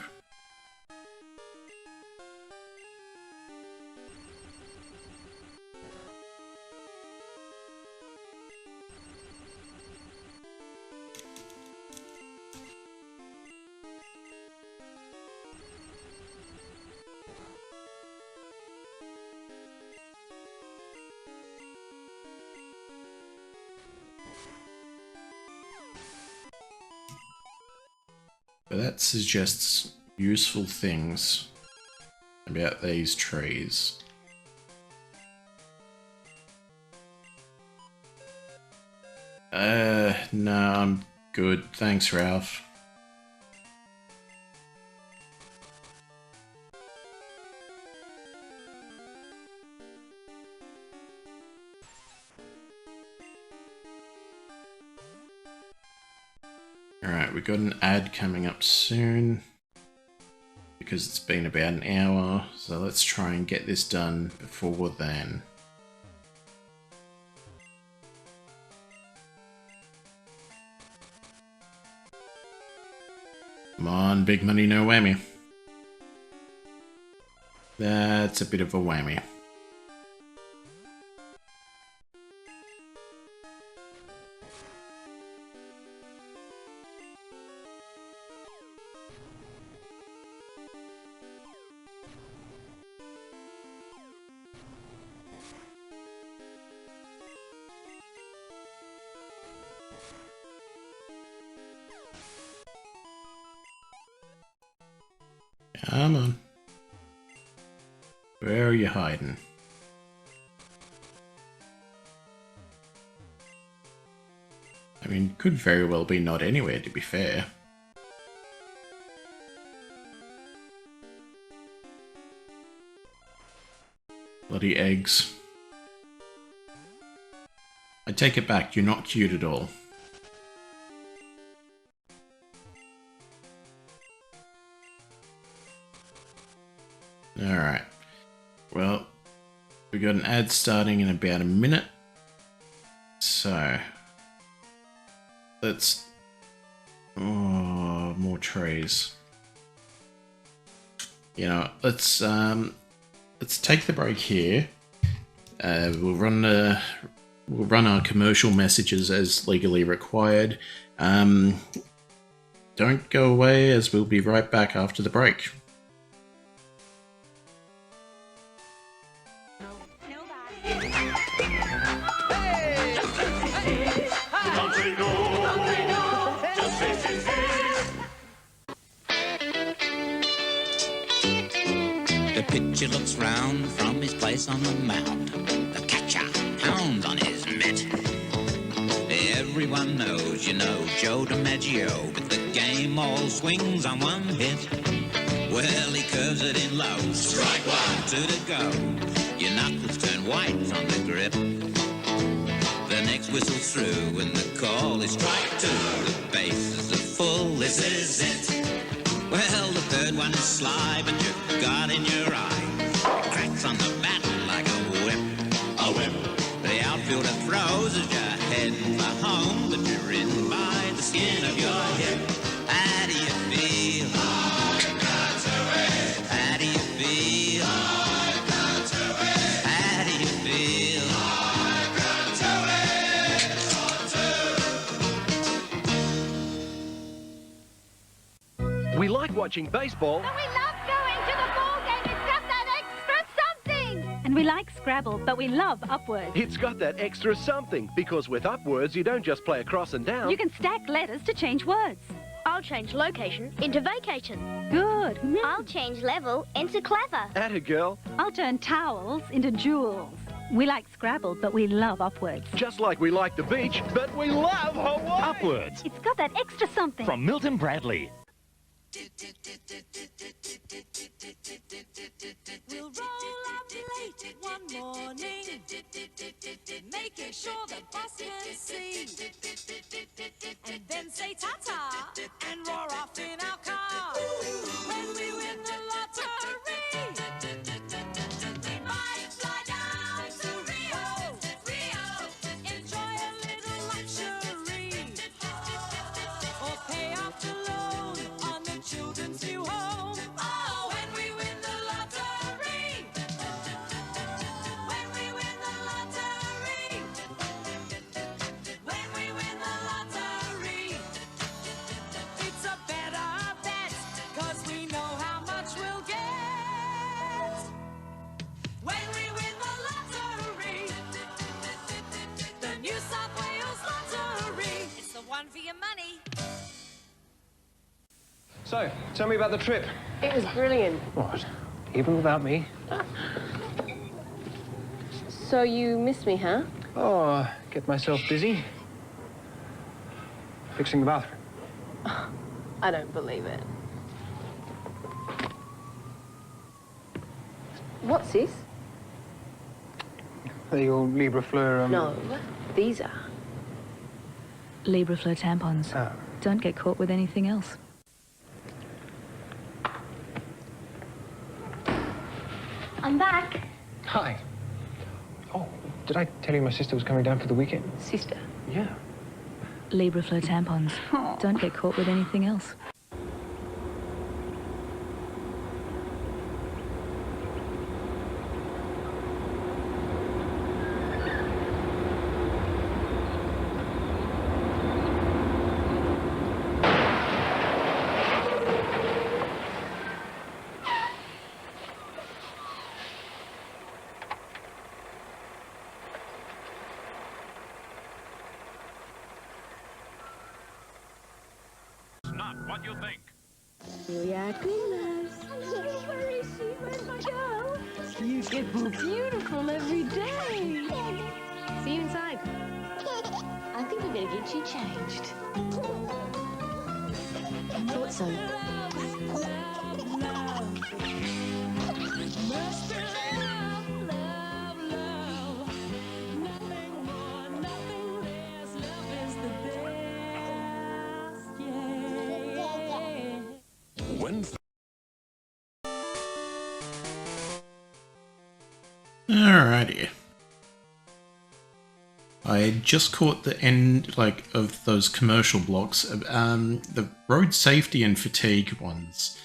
S19: But that suggests useful things about these trees. No, I'm good. Thanks, Ralph. Alright, we've got an ad coming up soon because it's been about an hour, so let's try and get this done before then. Come on, big money, no whammy. That's a bit of a whammy. Come on. Where are you hiding? I mean, could very well be not anywhere, to be fair. Bloody eggs. I take it back, you're not cute at all. Alright. Well, we got an ad starting in about a minute. So, let's... Oh, more trees. You know, let's take the break here. We'll run our commercial messages as legally required. Don't go away, as we'll be right back after the break.
S14: can't say no. Just say CC.
S20: The pitcher looks round from his place on the mound. The catcher pounds on his mitt. Everyone knows, you know, Joe DiMaggio, but the game all swings on one hit. Well, he curves it in low. Strike one. 2 to go. Your knuckles turn white on the grip. The next whistle's through and the call is strike 2. The bases are full. This is it. Well, the third one is sly, but you've got in your eye. It cracks on the bat like a whip. A whip. The outfielder throws as you're heading for home, but you're in by the skin of your hip. How do you feel? I've got to win. How do you feel? I've got to win. How do you feel? I've got to win.
S21: We like watching baseball.
S22: But we love going to the ball game. It's got that extra something. And we like Scrabble, but we love Upwards.
S21: It's got that extra something, because with Upwards, you don't just play across and down.
S22: You can stack letters to change words.
S23: I'll change location into vacation.
S22: Good.
S23: I'll change level into clever.
S21: Atta girl.
S22: I'll turn towels into jewels. We like Scrabble, but we love Upwards.
S21: Just like we like the beach, but we love Hawaii.
S24: Upwards.
S22: It's got that extra something.
S24: From Milton Bradley.
S2: We'll roll up late one morning, making sure the boss can see, and then say ta-ta and roar off in our car. When we win the lottery, we might fly down to Rio, enjoy a little luxury, or pay off the loan on the children's new home. Oh, when we win the lottery, when we win the lottery, when we win the lottery, it's a better bet, 'cause we know how much we'll get. When we win the lottery, the New South Wales lottery, it's the one for your money.
S25: So, tell me about the trip.
S23: It was brilliant.
S25: What? Even without me?
S23: So you miss me, huh?
S25: Oh, get myself busy. Fixing the bathroom.
S23: I don't believe it. What's this?
S25: They're your Libra Fleur,
S23: No, these are.
S22: Librafleur tampons.
S25: Oh.
S22: Don't get caught with anything else.
S23: I'm back.
S25: Hi. Oh, did I tell you my sister was coming down for the weekend?
S23: Sister.
S25: Yeah.
S22: Librafleur tampons. Don't get caught with anything else.
S4: Not what you think.
S22: Julia Goodness.
S23: Where is she? Where's my girl?
S22: You get more beautiful every day.
S23: See you inside. I think we better get you changed. Thought so.
S19: Alrighty. I just caught the end, of those commercial blocks. The road safety and fatigue ones.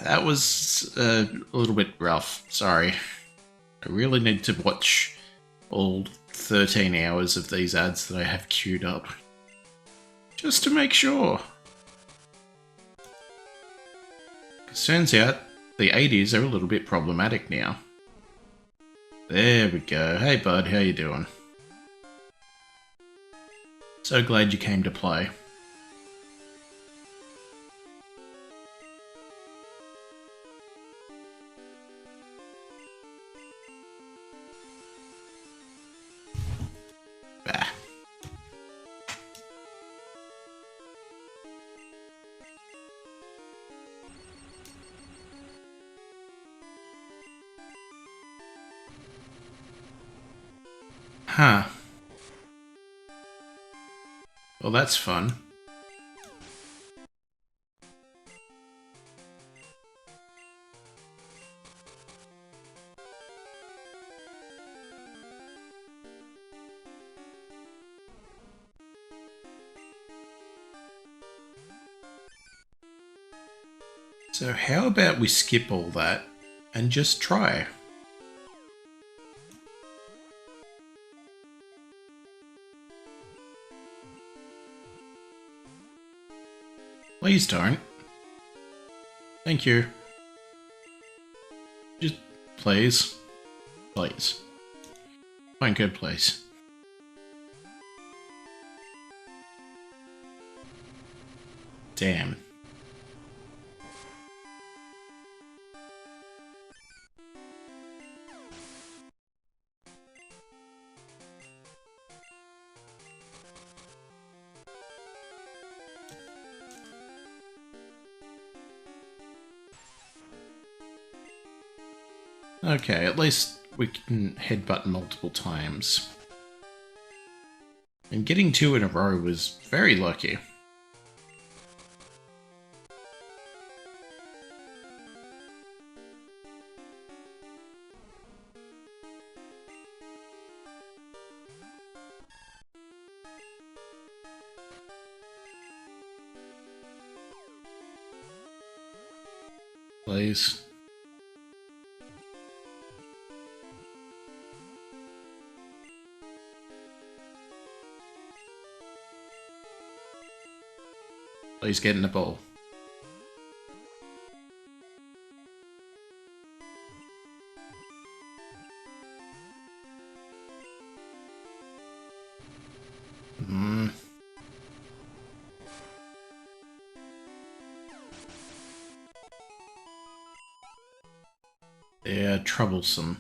S19: That was a little bit rough. Sorry. I really need to watch all 13 hours of these ads that I have queued up. Just to make sure. 'Cause turns out the 80s are a little bit problematic now. There we go. Hey bud, how you doing? So glad you came to play. Bah. Huh. Well, that's fun. So how about we skip all that and just try? Please don't. Thank you. Just please. Please. Fine, good, please. Damn. Okay, at least we can headbutt multiple times. And getting 2 in a row was very lucky. Please. Please get in the ball. They're troublesome.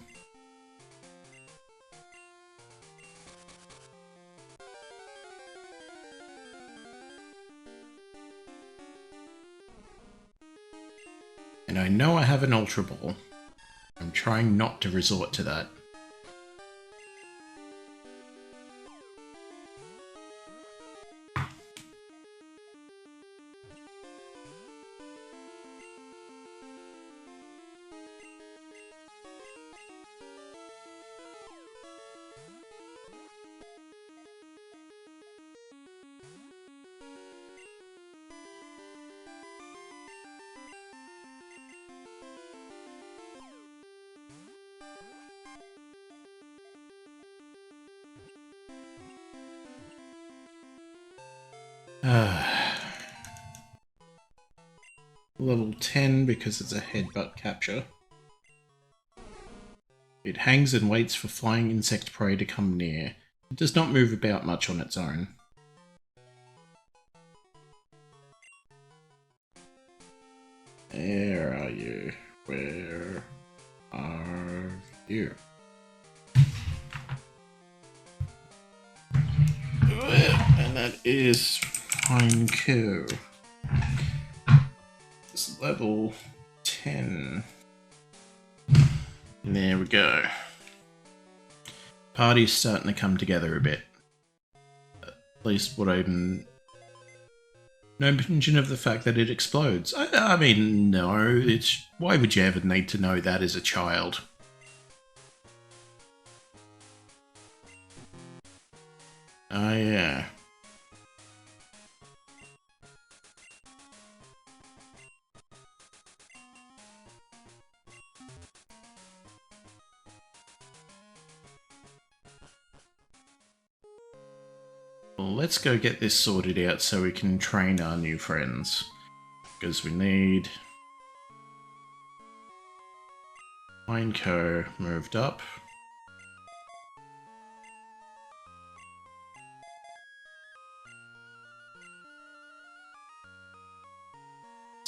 S19: And I know I have an Ultra Ball. I'm trying not to resort to that. Level 10 because it's a headbutt capture. It hangs and waits for flying insect prey to come near. It does not move about much on its own. Where are you? Where are you? And that is Pineco. It's level 10. There we go. Party's starting to come together a bit. At least what I'm... No mention of the fact that it explodes. I mean, no, it's... Why would you ever need to know that as a child? Oh yeah. Well, let's go get this sorted out so we can train our new friends. Because we need... Pineco moved up.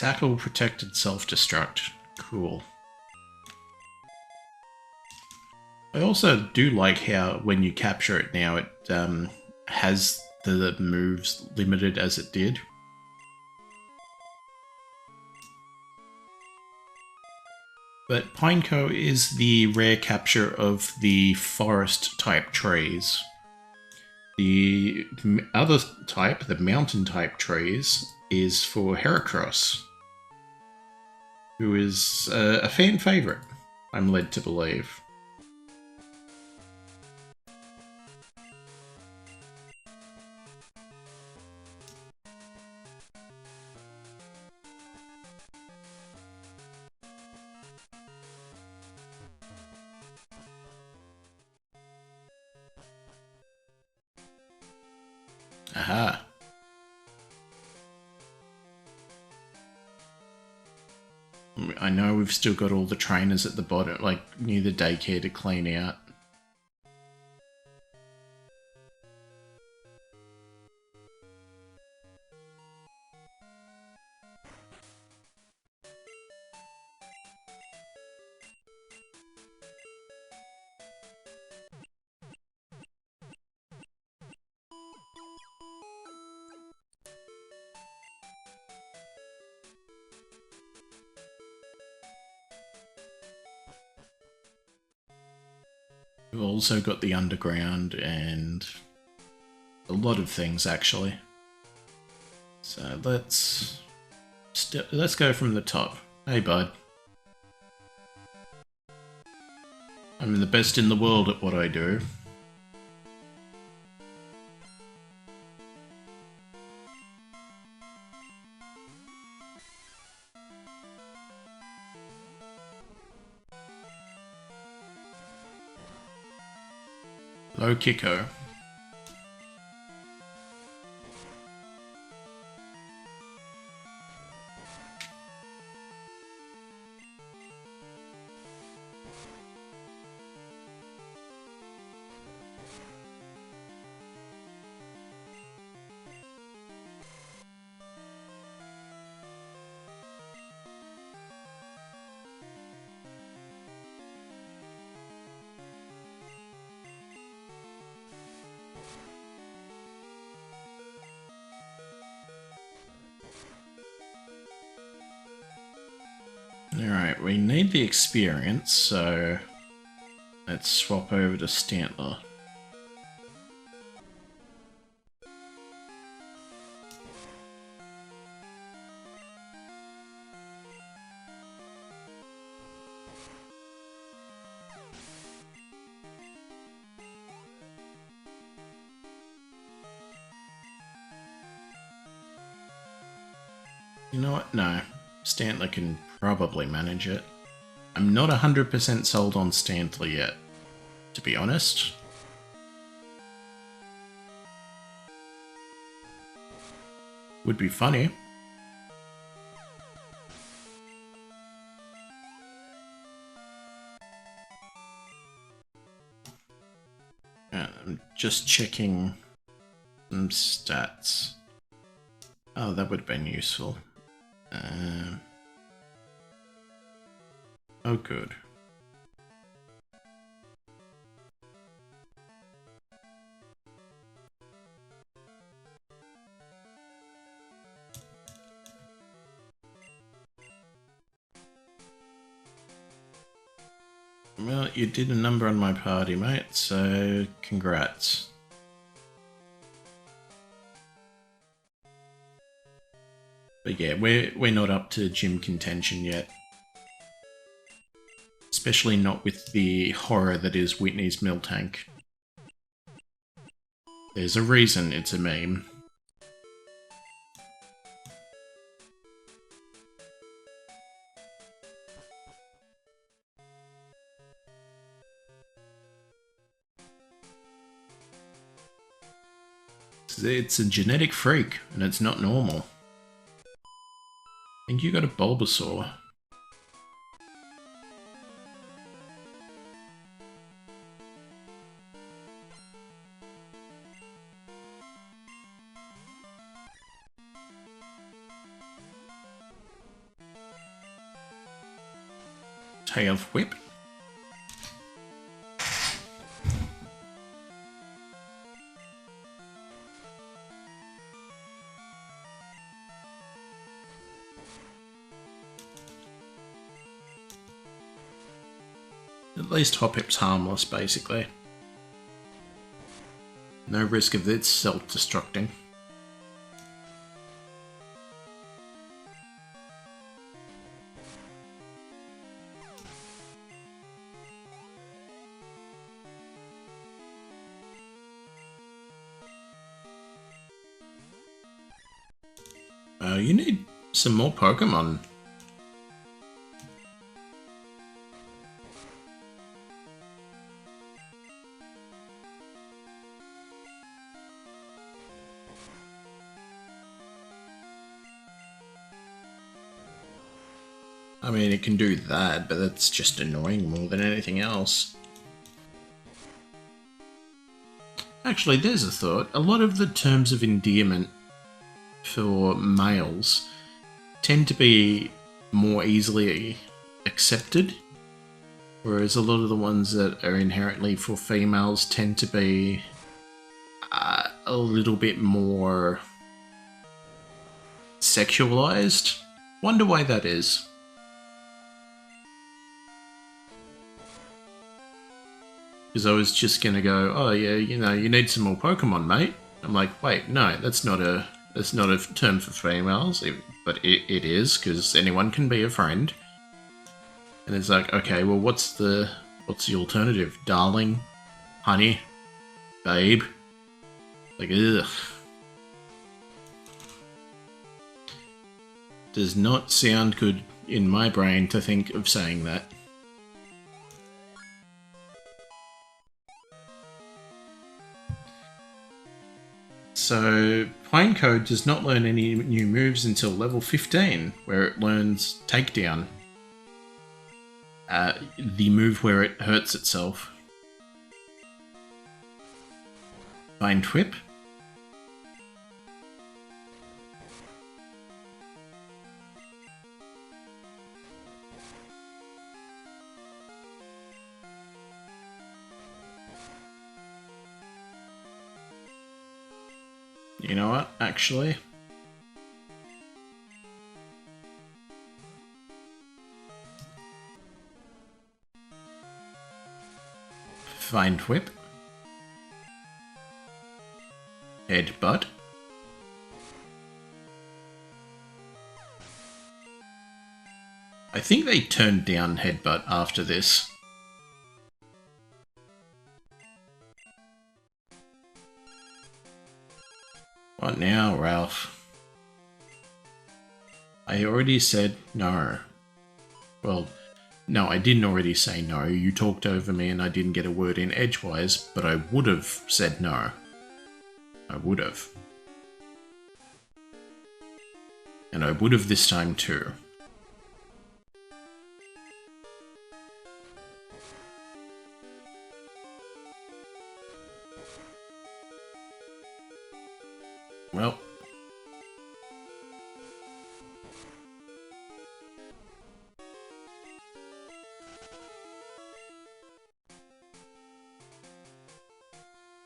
S19: Tackle, protected, self-destruct. Cool. I also do like how when you capture it now, it has the moves limited as it did. But Pineco is the rare capture of the forest-type trees. The other type, the mountain-type trees, is for Heracross, who is a fan favourite, I'm led to believe. Aha. I know we've still got all the trainers at the bottom, like near the daycare, to clean out. We've also got the underground and a lot of things actually. So let's go from the top. Hey bud. I'm the best in the world at what I do. Low Kiko. Alright, we need the experience, so let's swap over to Stantler. You know what? No. Stantler can probably manage it. I'm not 100% sold on Stantler yet, to be honest. Would be funny. I'm just checking some stats. Oh, that would have been useful. Oh, good. Well, you did a number on my party, mate, so congrats. But yeah, we're not up to gym contention yet. Especially not with the horror that is Whitney's Mill Tank. There's a reason it's a meme. It's a genetic freak, and it's not normal. I think you got a Bulbasaur. Tail Whip. At least Hoppip's harmless, basically. No risk of it self-destructing. You need some more Pokemon. I mean, it can do that, but that's just annoying more than anything else. Actually, there's a thought. A lot of the terms of endearment for males tend to be more easily accepted, whereas a lot of the ones that are inherently for females tend to be a little bit more sexualized. Wonder why that is. Because I was just gonna go, oh yeah, you know, you need some more Pokemon, mate. I'm like, wait, no, that's not a term for females, but it is, because anyone can be a friend. And it's like, okay, well, what's the alternative? Darling, honey, babe. Like, ugh. Does not sound good in my brain to think of saying that. So, Pinecode does not learn any new moves until level 15, where it learns Takedown. The move where it hurts itself. Vine Whip. You know what, actually? Vine Whip. Headbutt. I think they turned down Headbutt after this. What now, Ralph? I already said no. Well, no, I didn't already say no. You talked over me and I didn't get a word in edgewise, but I would have said no. I would have. And I would have this time too. Well.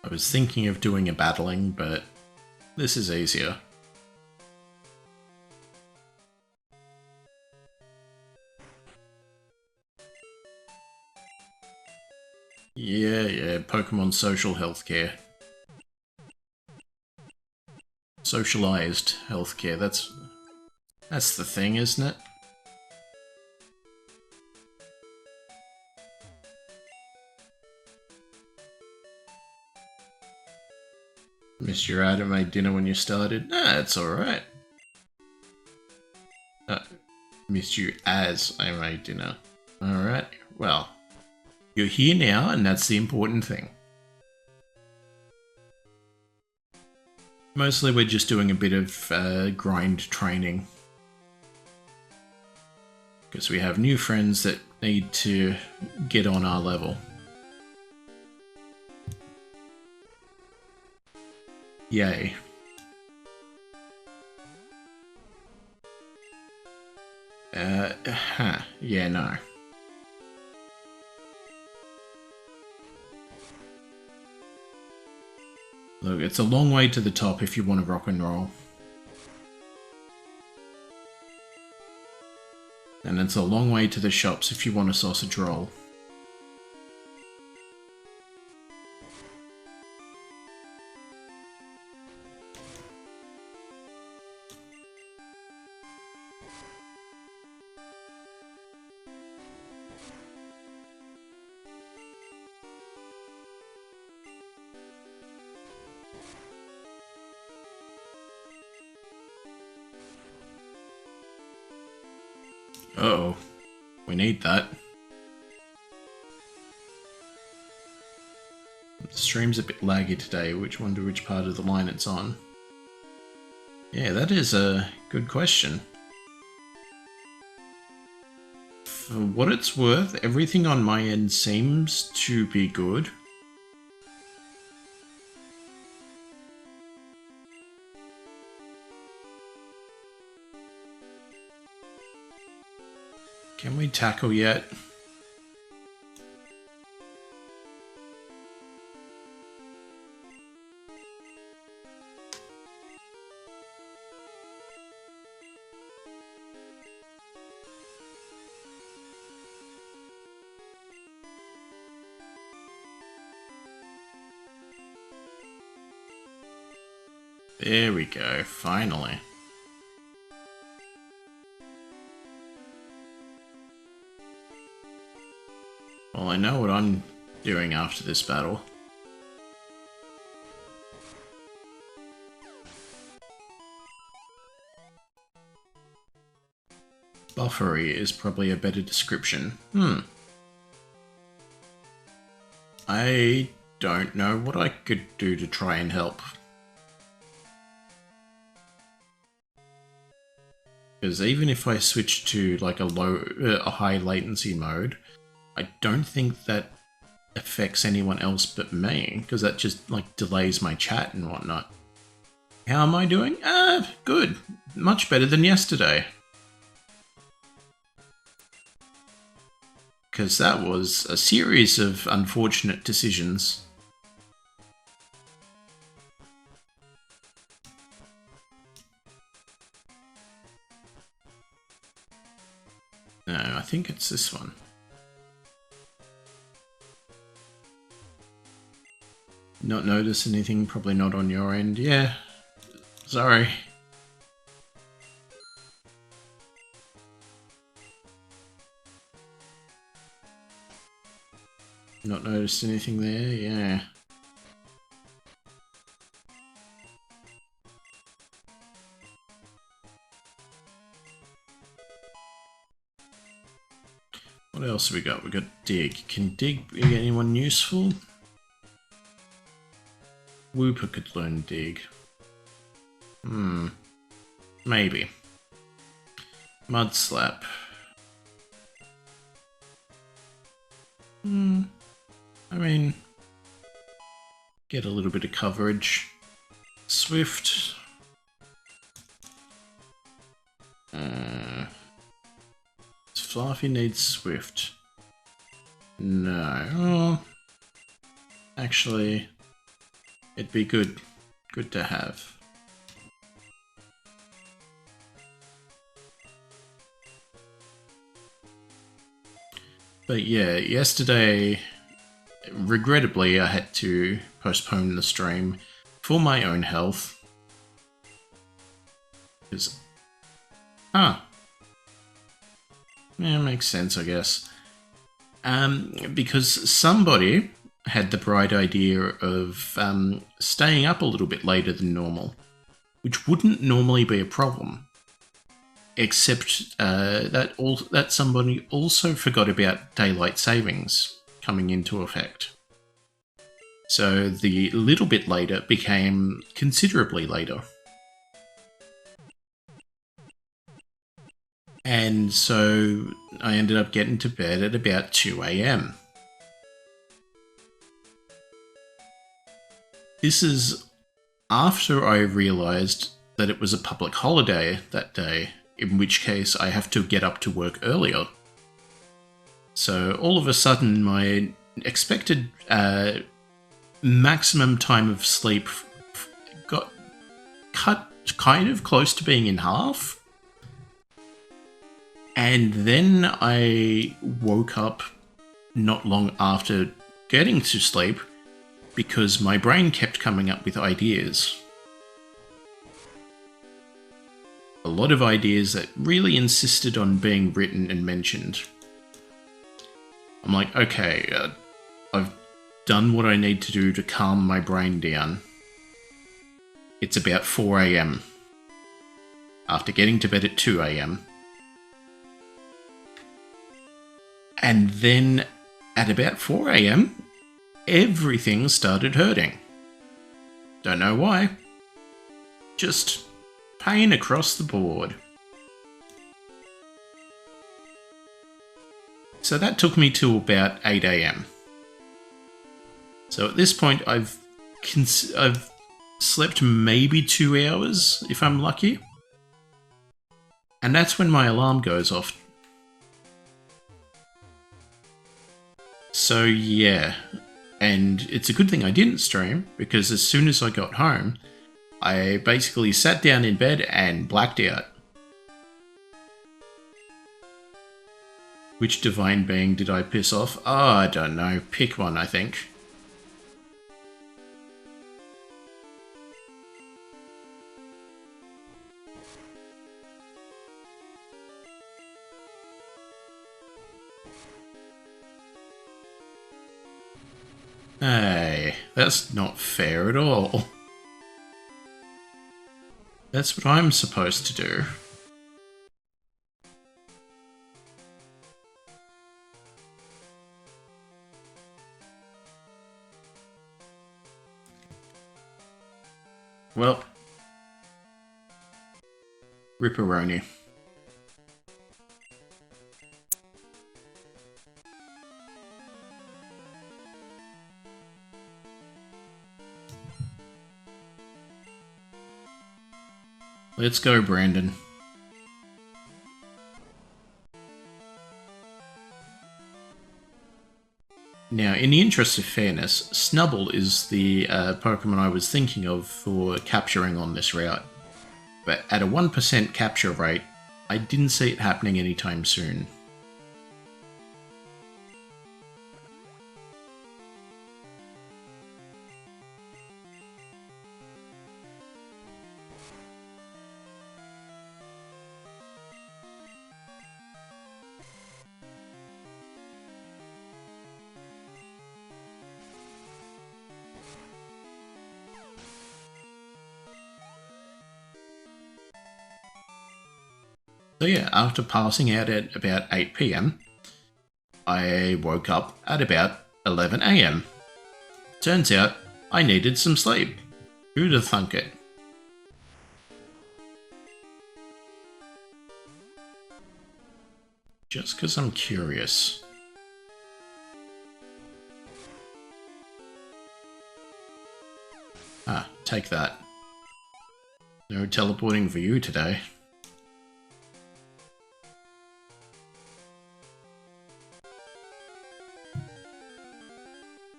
S19: I was thinking of doing a battling, but this is easier. Yeah, Pokemon social healthcare. Socialized healthcare, that's the thing, isn't it? Missed your anime dinner when you started? Nah, it's alright. Missed you as I made dinner. Alright, well, you're here now, and that's the important thing. Mostly we're just doing a bit of grind training. Because we have new friends that need to get on our level. Yay. Yeah, no. Look, it's a long way to the top if you want to rock and roll. And it's a long way to the shops if you want a sausage roll. Uh-oh. We need that. The stream's a bit laggy today. Wonder which part of the line it's on. Yeah, that is a good question. For what it's worth, everything on my end seems to be good. Can we tackle yet? There we go, finally. Well, I know what I'm doing after this battle. Buffery is probably a better description. I don't know what I could do to try and help. Because even if I switch to like a high latency mode, I don't think that affects anyone else but me, because that just like delays my chat and whatnot. How am I doing? Good. Much better than yesterday. Because that was a series of unfortunate decisions. No, I think it's this one. Not notice anything, probably not on your end. Yeah, sorry. Not noticed anything there, yeah. What else have we got? We got dig. Can dig be anyone useful? Wooper could learn dig. Maybe. Mud slap. I mean, get a little bit of coverage. Swift. Fluffy needs Swift. No. Oh, actually, it'd be good to have. But yeah, yesterday, regrettably, I had to postpone the stream for my own health. Because, yeah, makes sense, I guess. Because somebody had the bright idea of staying up a little bit later than normal, which wouldn't normally be a problem. Except that somebody also forgot about daylight savings coming into effect. So the little bit later became considerably later. And so I ended up getting to bed at about 2 AM. This is after I realised that it was a public holiday that day, in which case I have to get up to work earlier. So all of a sudden my expected maximum time of sleep cut kind of close to being in half. And then I woke up not long after getting to sleep because my brain kept coming up with ideas. A lot of ideas that really insisted on being written and mentioned. I'm like, okay, I've done what I need to do to calm my brain down. It's about 4 AM. After getting to bed at 2 AM. And then at about 4 AM, everything started hurting. Don't know why. Just pain across the board. So that took me to about 8 AM. So at this point, I've slept maybe 2 hours, if I'm lucky. And that's when my alarm goes off. So yeah, and it's a good thing I didn't stream, because as soon as I got home, I basically sat down in bed and blacked out. Which divine being did I piss off? Oh, I don't know. Pick one, I think. Hey, that's not fair at all. That's what I'm supposed to do. Well, Ripperoni. Let's go, Brandon. Now, in the interest of fairness, Snubbull is the Pokemon I was thinking of for capturing on this route. But at a 1% capture rate, I didn't see it happening anytime soon. So yeah, after passing out at about 8 PM, I woke up at about 11 AM. Turns out, I needed some sleep. Who'd have thunk it? Just 'cause I'm curious. Ah, take that. No teleporting for you today.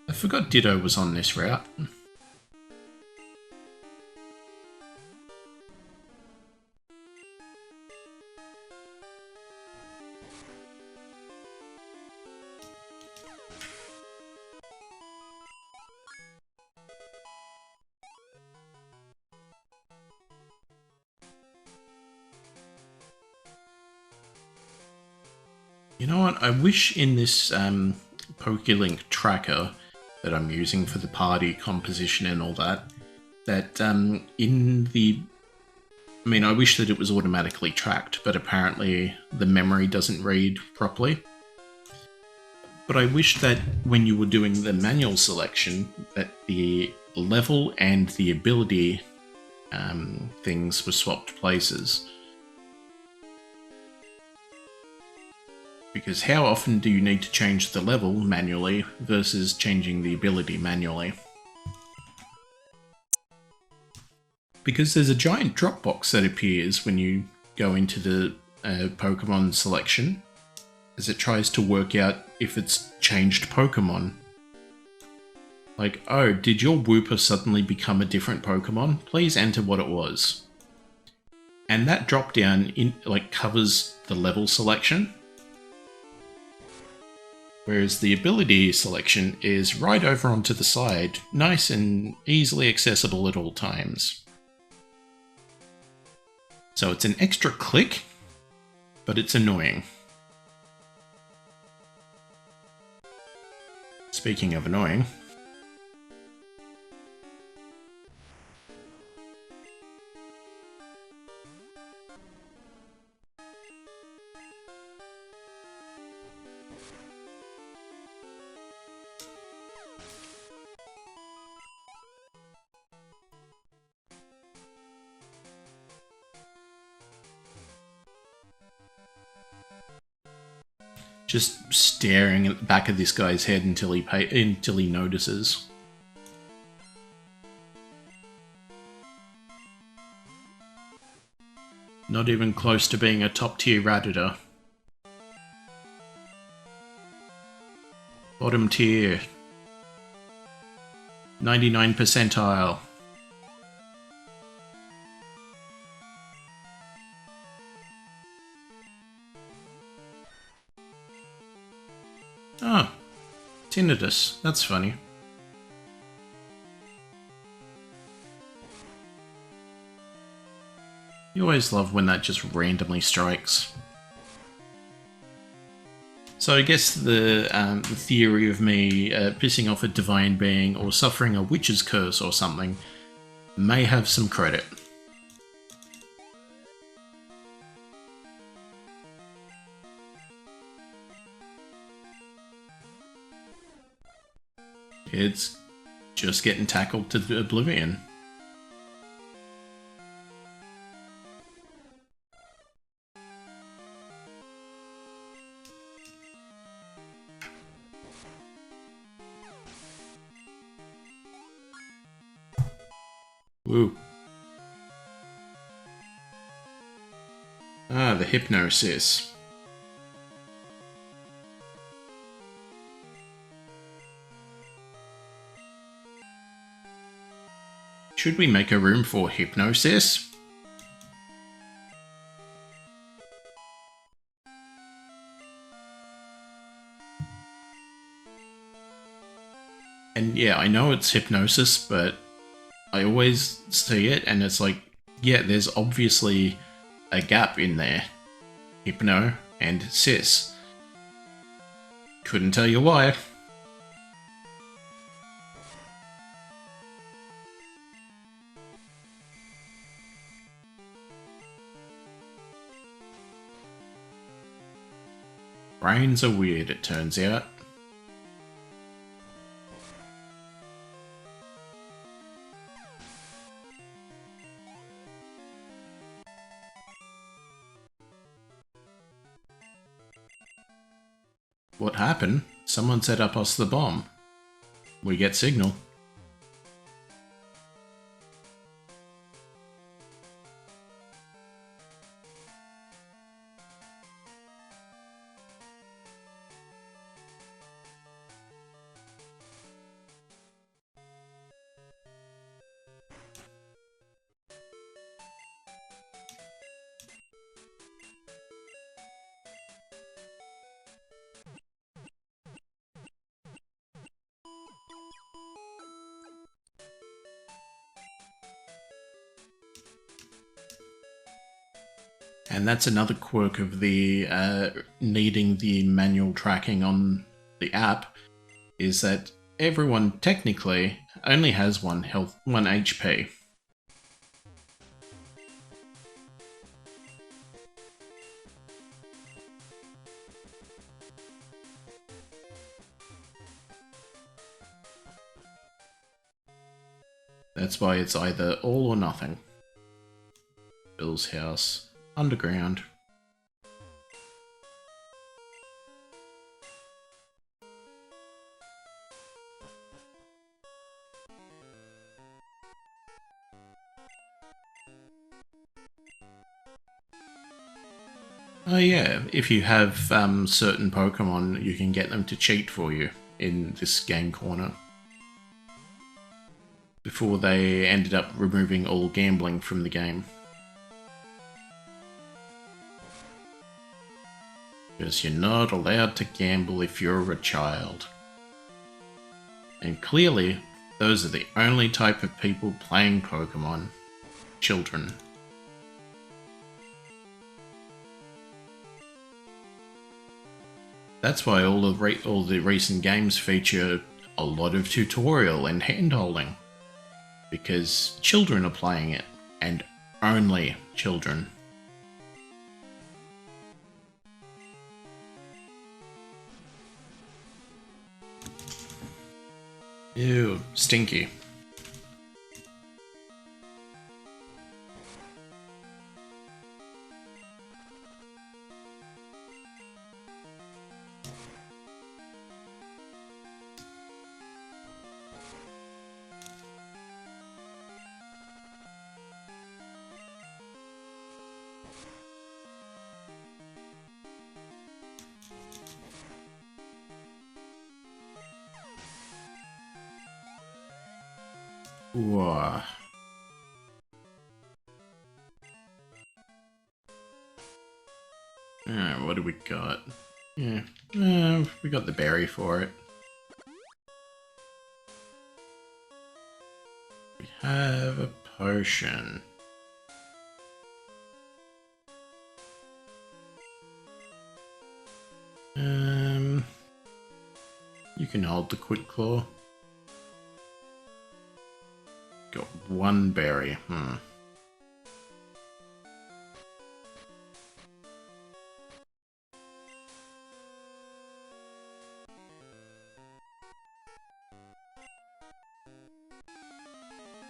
S19: I forgot Ditto was on this route. You know what? I wish in this PokeLink tracker that I'm using for the party composition and all that, that in the... I mean, I wish that it was automatically tracked, but apparently the memory doesn't read properly. But I wish that when you were doing the manual selection, that the level and the ability things were swapped places. Because how often do you need to change the level manually versus changing the ability manually? Because there's a giant drop box that appears when you go into the Pokemon selection, as it tries to work out if it's changed Pokemon. Like, oh, did your Wooper suddenly become a different Pokemon? Please enter what it was. And that drop down covers the level selection. Whereas the ability selection is right over onto the side, nice and easily accessible at all times. So it's an extra click, but it's annoying. Speaking of annoying, just staring at the back of this guy's head until he notices. Not even close to being a top tier Rattata. Bottom tier. 99 percentile. Ah, tinnitus. That's funny. You always love when that just randomly strikes. So I guess the theory of me pissing off a divine being or suffering a witch's curse or something may have some credit. It's just getting tackled to oblivion. Woo. Ah, the hypnosis. Should we make a room for hypnosis? And yeah, I know it's hypnosis, but I always see it and it's like, yeah, there's obviously a gap in there. Hypno and sis. Couldn't tell you why. Brains are weird, it turns out. What happened? Someone set up us the bomb. We get signal. And that's another quirk of the needing the manual tracking on the app, is that everyone technically only has one HP. That's why it's either all or nothing. Bill's house. Underground. Oh yeah, if you have certain Pokemon, you can get them to cheat for you in this game corner. before they ended up removing all gambling from the game. Because you're not allowed to gamble if you're a child. And clearly, those are the only type of people playing Pokémon. Children. That's why all the recent games feature a lot of tutorial and hand-holding. Because children are playing it, and only children. Ew, stinky. Whoa. Alright, what do we got? Yeah, we got the berry for it. We have a potion. You can hold the Quick Claw. Got one berry,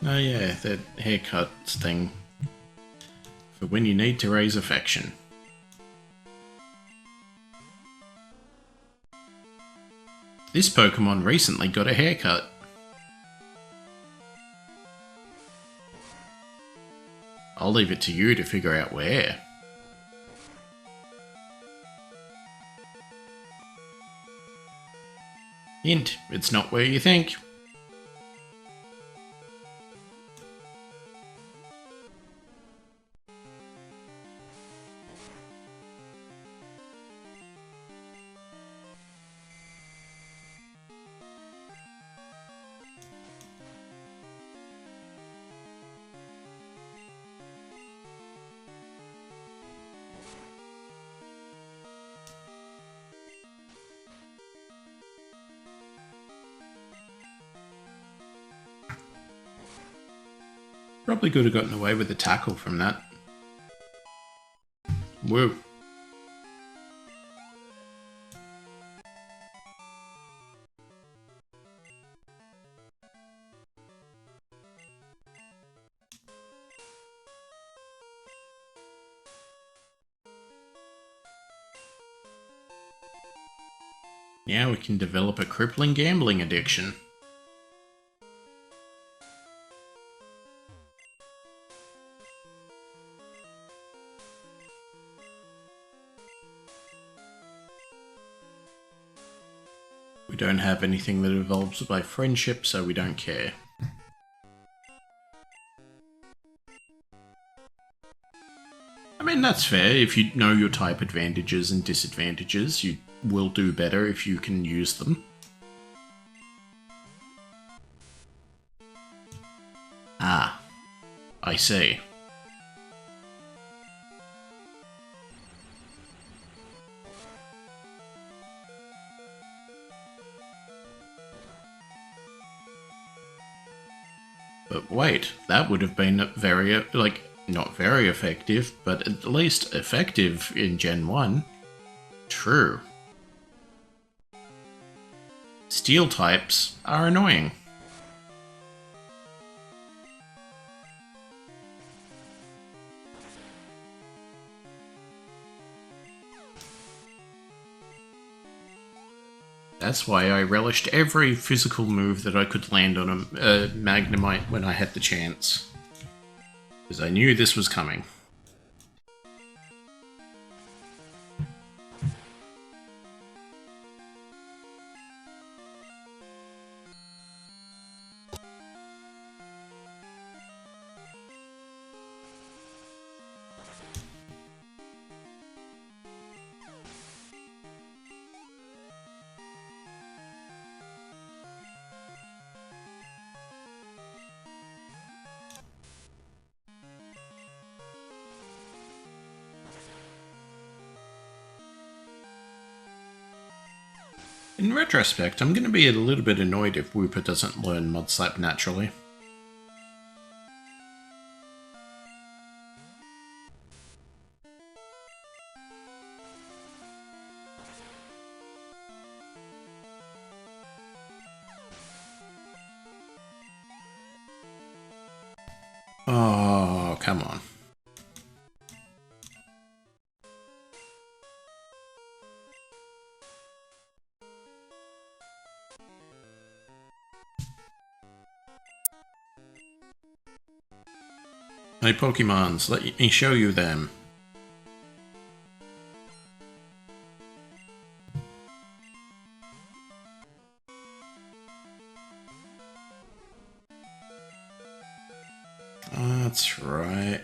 S19: Oh yeah, that haircut thing. For when you need to raise affection. This Pokemon recently got a haircut. I'll leave it to you to figure out where. Hint, it's not where you think. Probably could have gotten away with a tackle from that. Woo. Now we can develop a crippling gambling addiction. We don't have anything that evolves by friendship, so we don't care. I mean, that's fair. If you know your type advantages and disadvantages, you will do better if you can use them. Ah, I see. But wait, that would have been very, not very effective, but at least effective in Gen 1. True. Steel types are annoying. That's why I relished every physical move that I could land on a Magnemite when I had the chance. Because I knew this was coming. In retrospect, I'm going to be a little bit annoyed if Wooper doesn't learn Mud Slap naturally. Oh, come on. Hey Pokemons, let me show you them. That's right.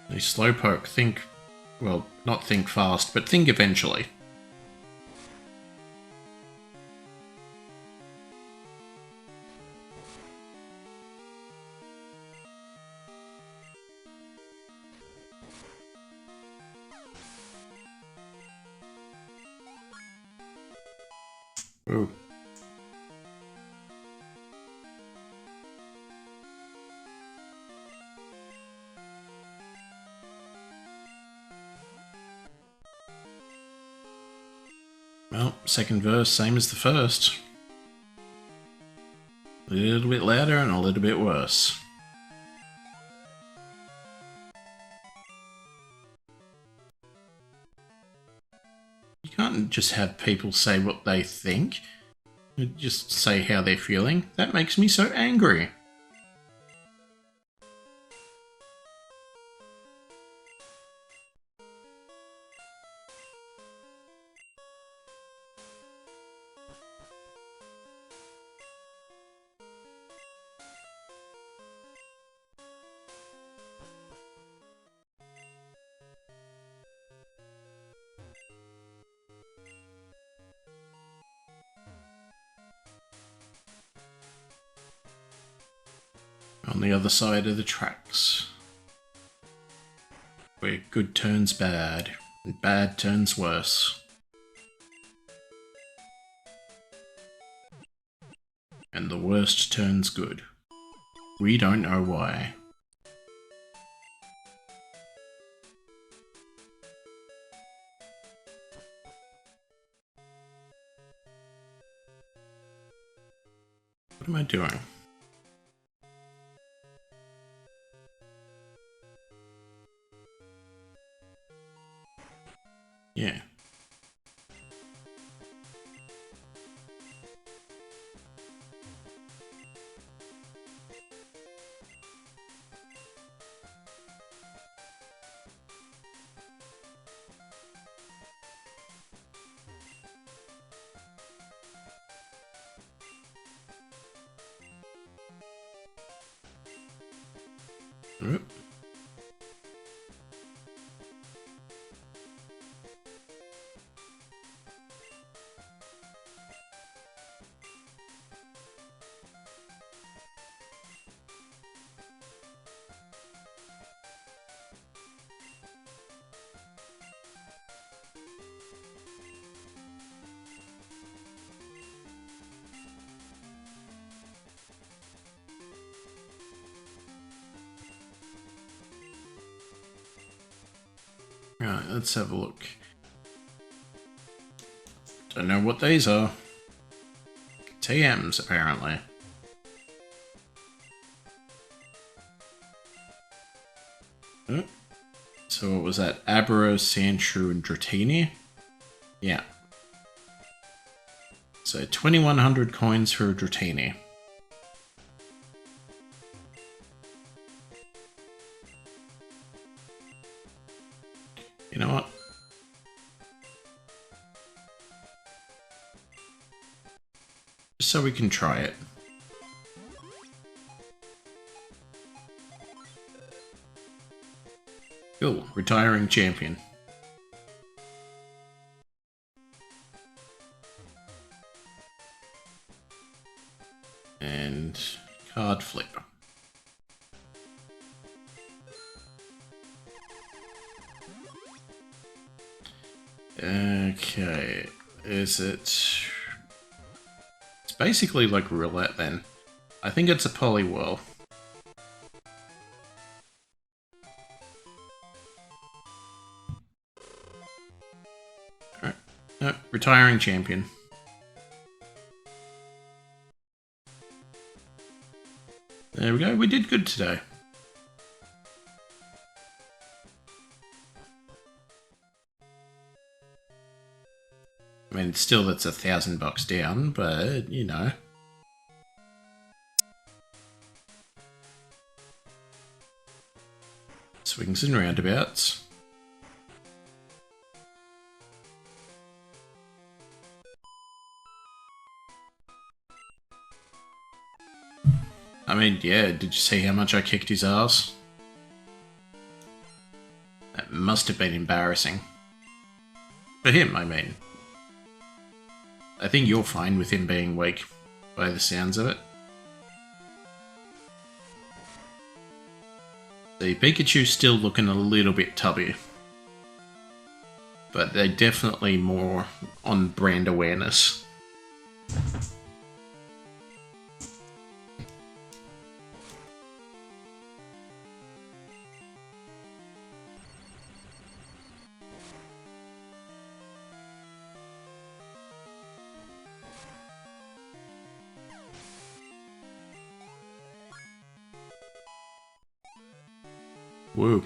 S19: Hey Slowpoke, think... well, not think fast, but think eventually. Ooh. Well, second verse, same as the first. A little bit louder and a little bit worse. You can't just have people say what they think. You just say how they're feeling. That makes me so angry. On the other side of the tracks, where good turns bad and bad turns worse, and the worst turns good. We don't know why. What am I doing? Yeah. Oop. Right, let's have a look. Don't know what these are. TMs, apparently. Oh. So what was that? Abra, Sandshrew, and Dratini? Yeah. So 2,100 coins for a Dratini. You know what? Just so we can try it. Cool. Retiring champion. And card flip. Okay, is it... It's basically like roulette then. I think it's a polywhirl. Alright, no, retiring champion. There we go, we did good today. I mean, still that's $1,000 down, but, you know. Swings and roundabouts. I mean, yeah, did you see how much I kicked his ass? That must have been embarrassing. For him, I mean. I think you're fine with him being weak, by the sounds of it. The Pikachu's still looking a little bit tubby. But they're definitely more on brand awareness. Woo.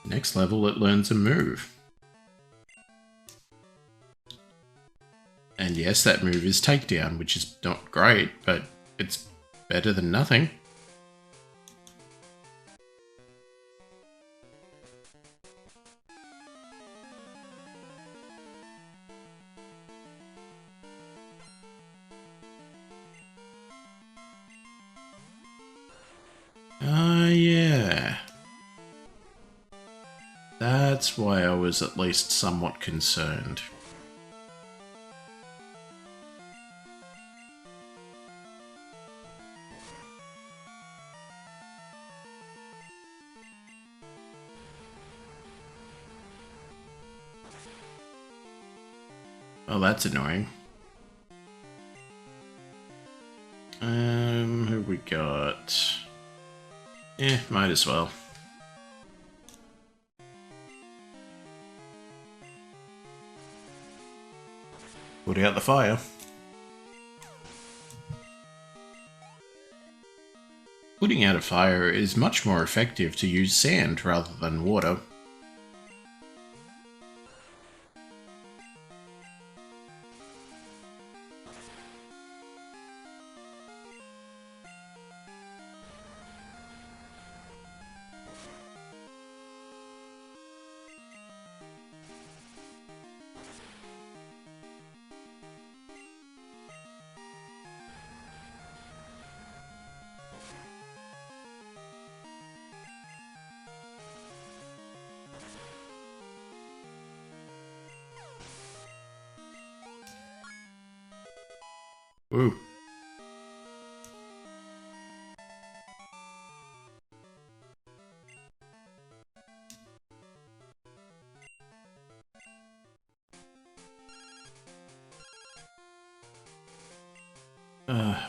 S19: Next level, it learns a move. And yes, that move is takedown, which is not great, but it's better than nothing. Yeah. That's why I was at least somewhat concerned. Oh, that's annoying. Who we got? Yeah, might as well. Put out the fire. Putting out a fire is much more effective to use sand rather than water. Ooh.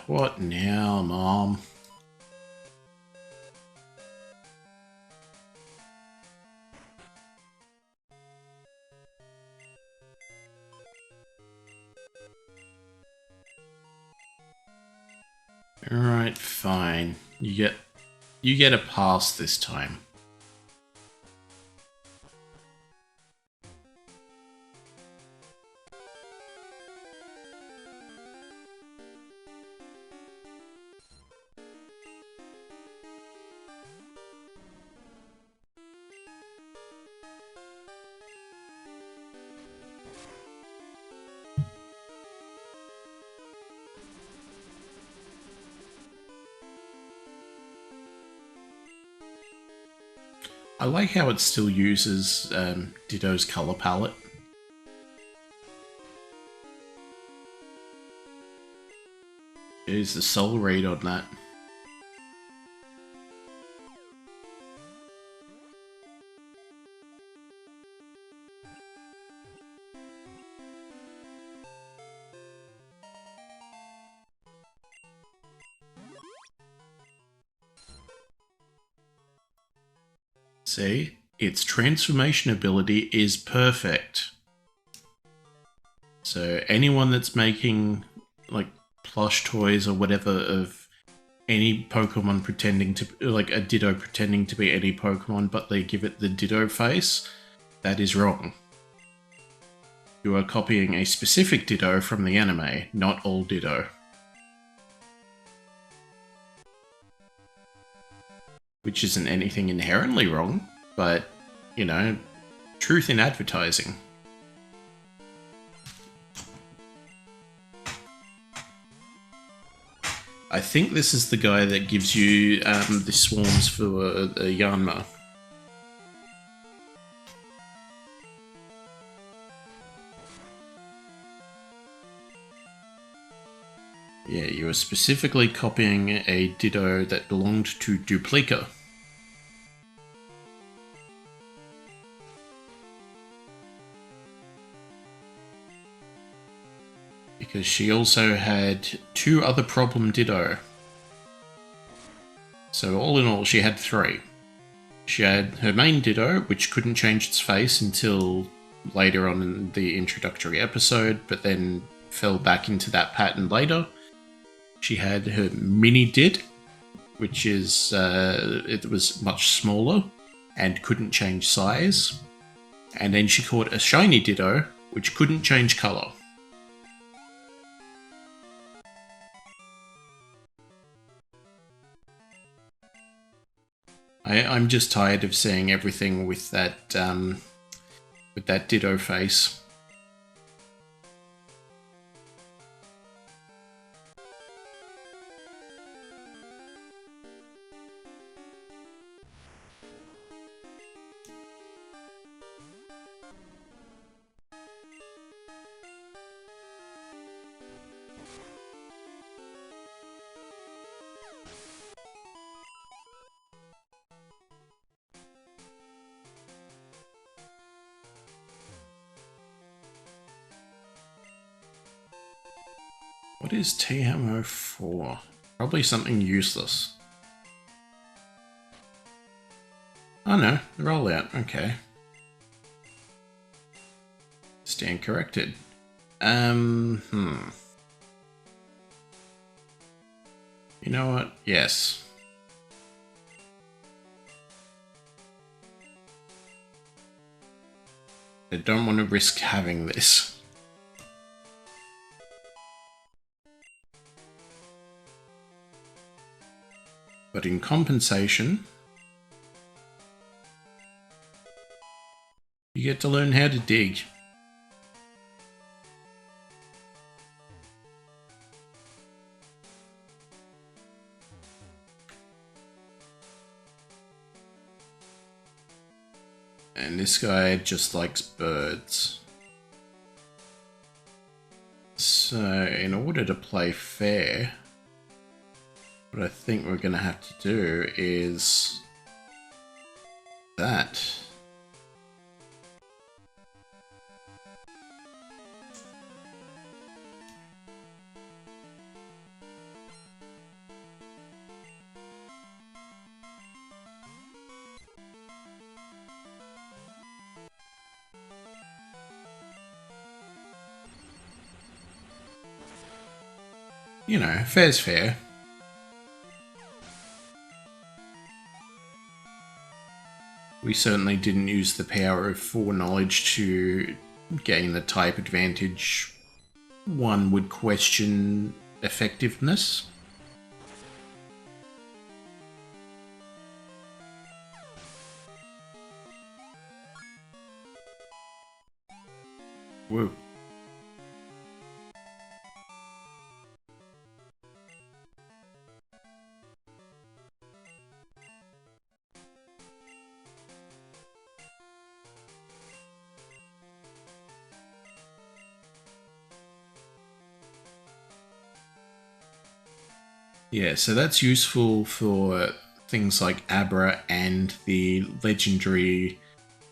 S19: What now, Mom? Alright, fine. You get a pass this time. I like how it still uses Ditto's color palette. Here's the soul read on that. See, its transformation ability is perfect. So anyone that's making like plush toys or whatever of any Pokemon pretending to, like a Ditto pretending to be any Pokemon, but they give it the Ditto face, that is wrong. You are copying a specific Ditto from the anime, not all Ditto. Which isn't anything inherently wrong, but, you know, truth in advertising. I think this is the guy that gives you the swarms for a Yanma. Yeah, you are specifically copying a Ditto that belonged to Duplica. Because she also had 2 other problem Ditto. So all in all, she had 3. She had her main Ditto, which couldn't change its face until later on in the introductory episode, but then fell back into that pattern later. She had her mini Dit, which is, it was much smaller and couldn't change size. And then she caught a shiny Ditto, which couldn't change colour. I'm just tired of seeing everything with that Ditto face. What is TMO for? Probably something useless. Oh no, rollout, okay. Stand corrected. You know what? Yes. I don't want to risk having this. But in compensation, you get to learn how to dig. And this guy just likes birds. So in order to play fair, what I think we're going to have to do is that. You know, fair's fair. We certainly didn't use the power of foreknowledge to gain the type advantage. One would question effectiveness. Whoa. Yeah, so that's useful for things like Abra and the legendary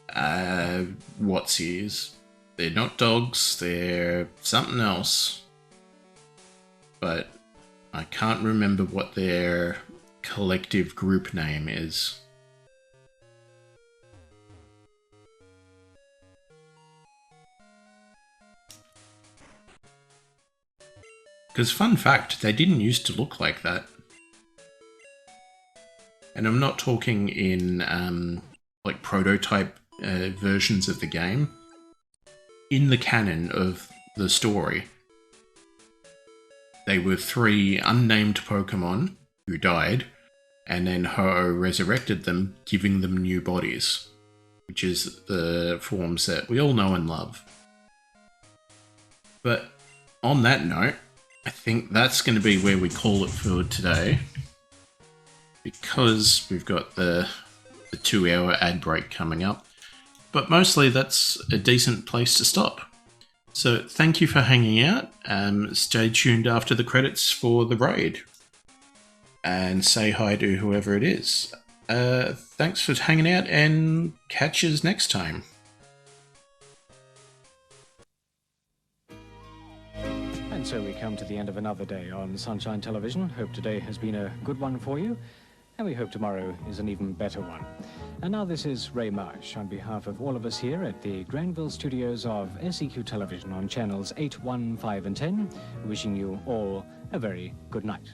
S19: Whatsies. They're not dogs, they're something else. But I can't remember what their collective group name is. Because fun fact, they didn't used to look like that. And I'm not talking in like prototype versions of the game. In the canon of the story, they were 3 unnamed Pokémon who died, and then Ho-Oh resurrected them, giving them new bodies, which is the forms that we all know and love. But on that note, I think that's going to be where we call it for today, because we've got the 2-hour ad break coming up. But mostly that's a decent place to stop. So thank you for hanging out. Stay tuned after the credits for the raid. And say hi to whoever it is. Thanks for hanging out and catch us next time.
S1: And so we come to the end of another day on Sunshine Television. Hope today has been a good one for you, and we hope tomorrow is an even better one. And now this is Ray Marsh on behalf of all of us here at the Granville studios of SEQ Television on channels 8, 1, 5 and 10, wishing you all a very good night.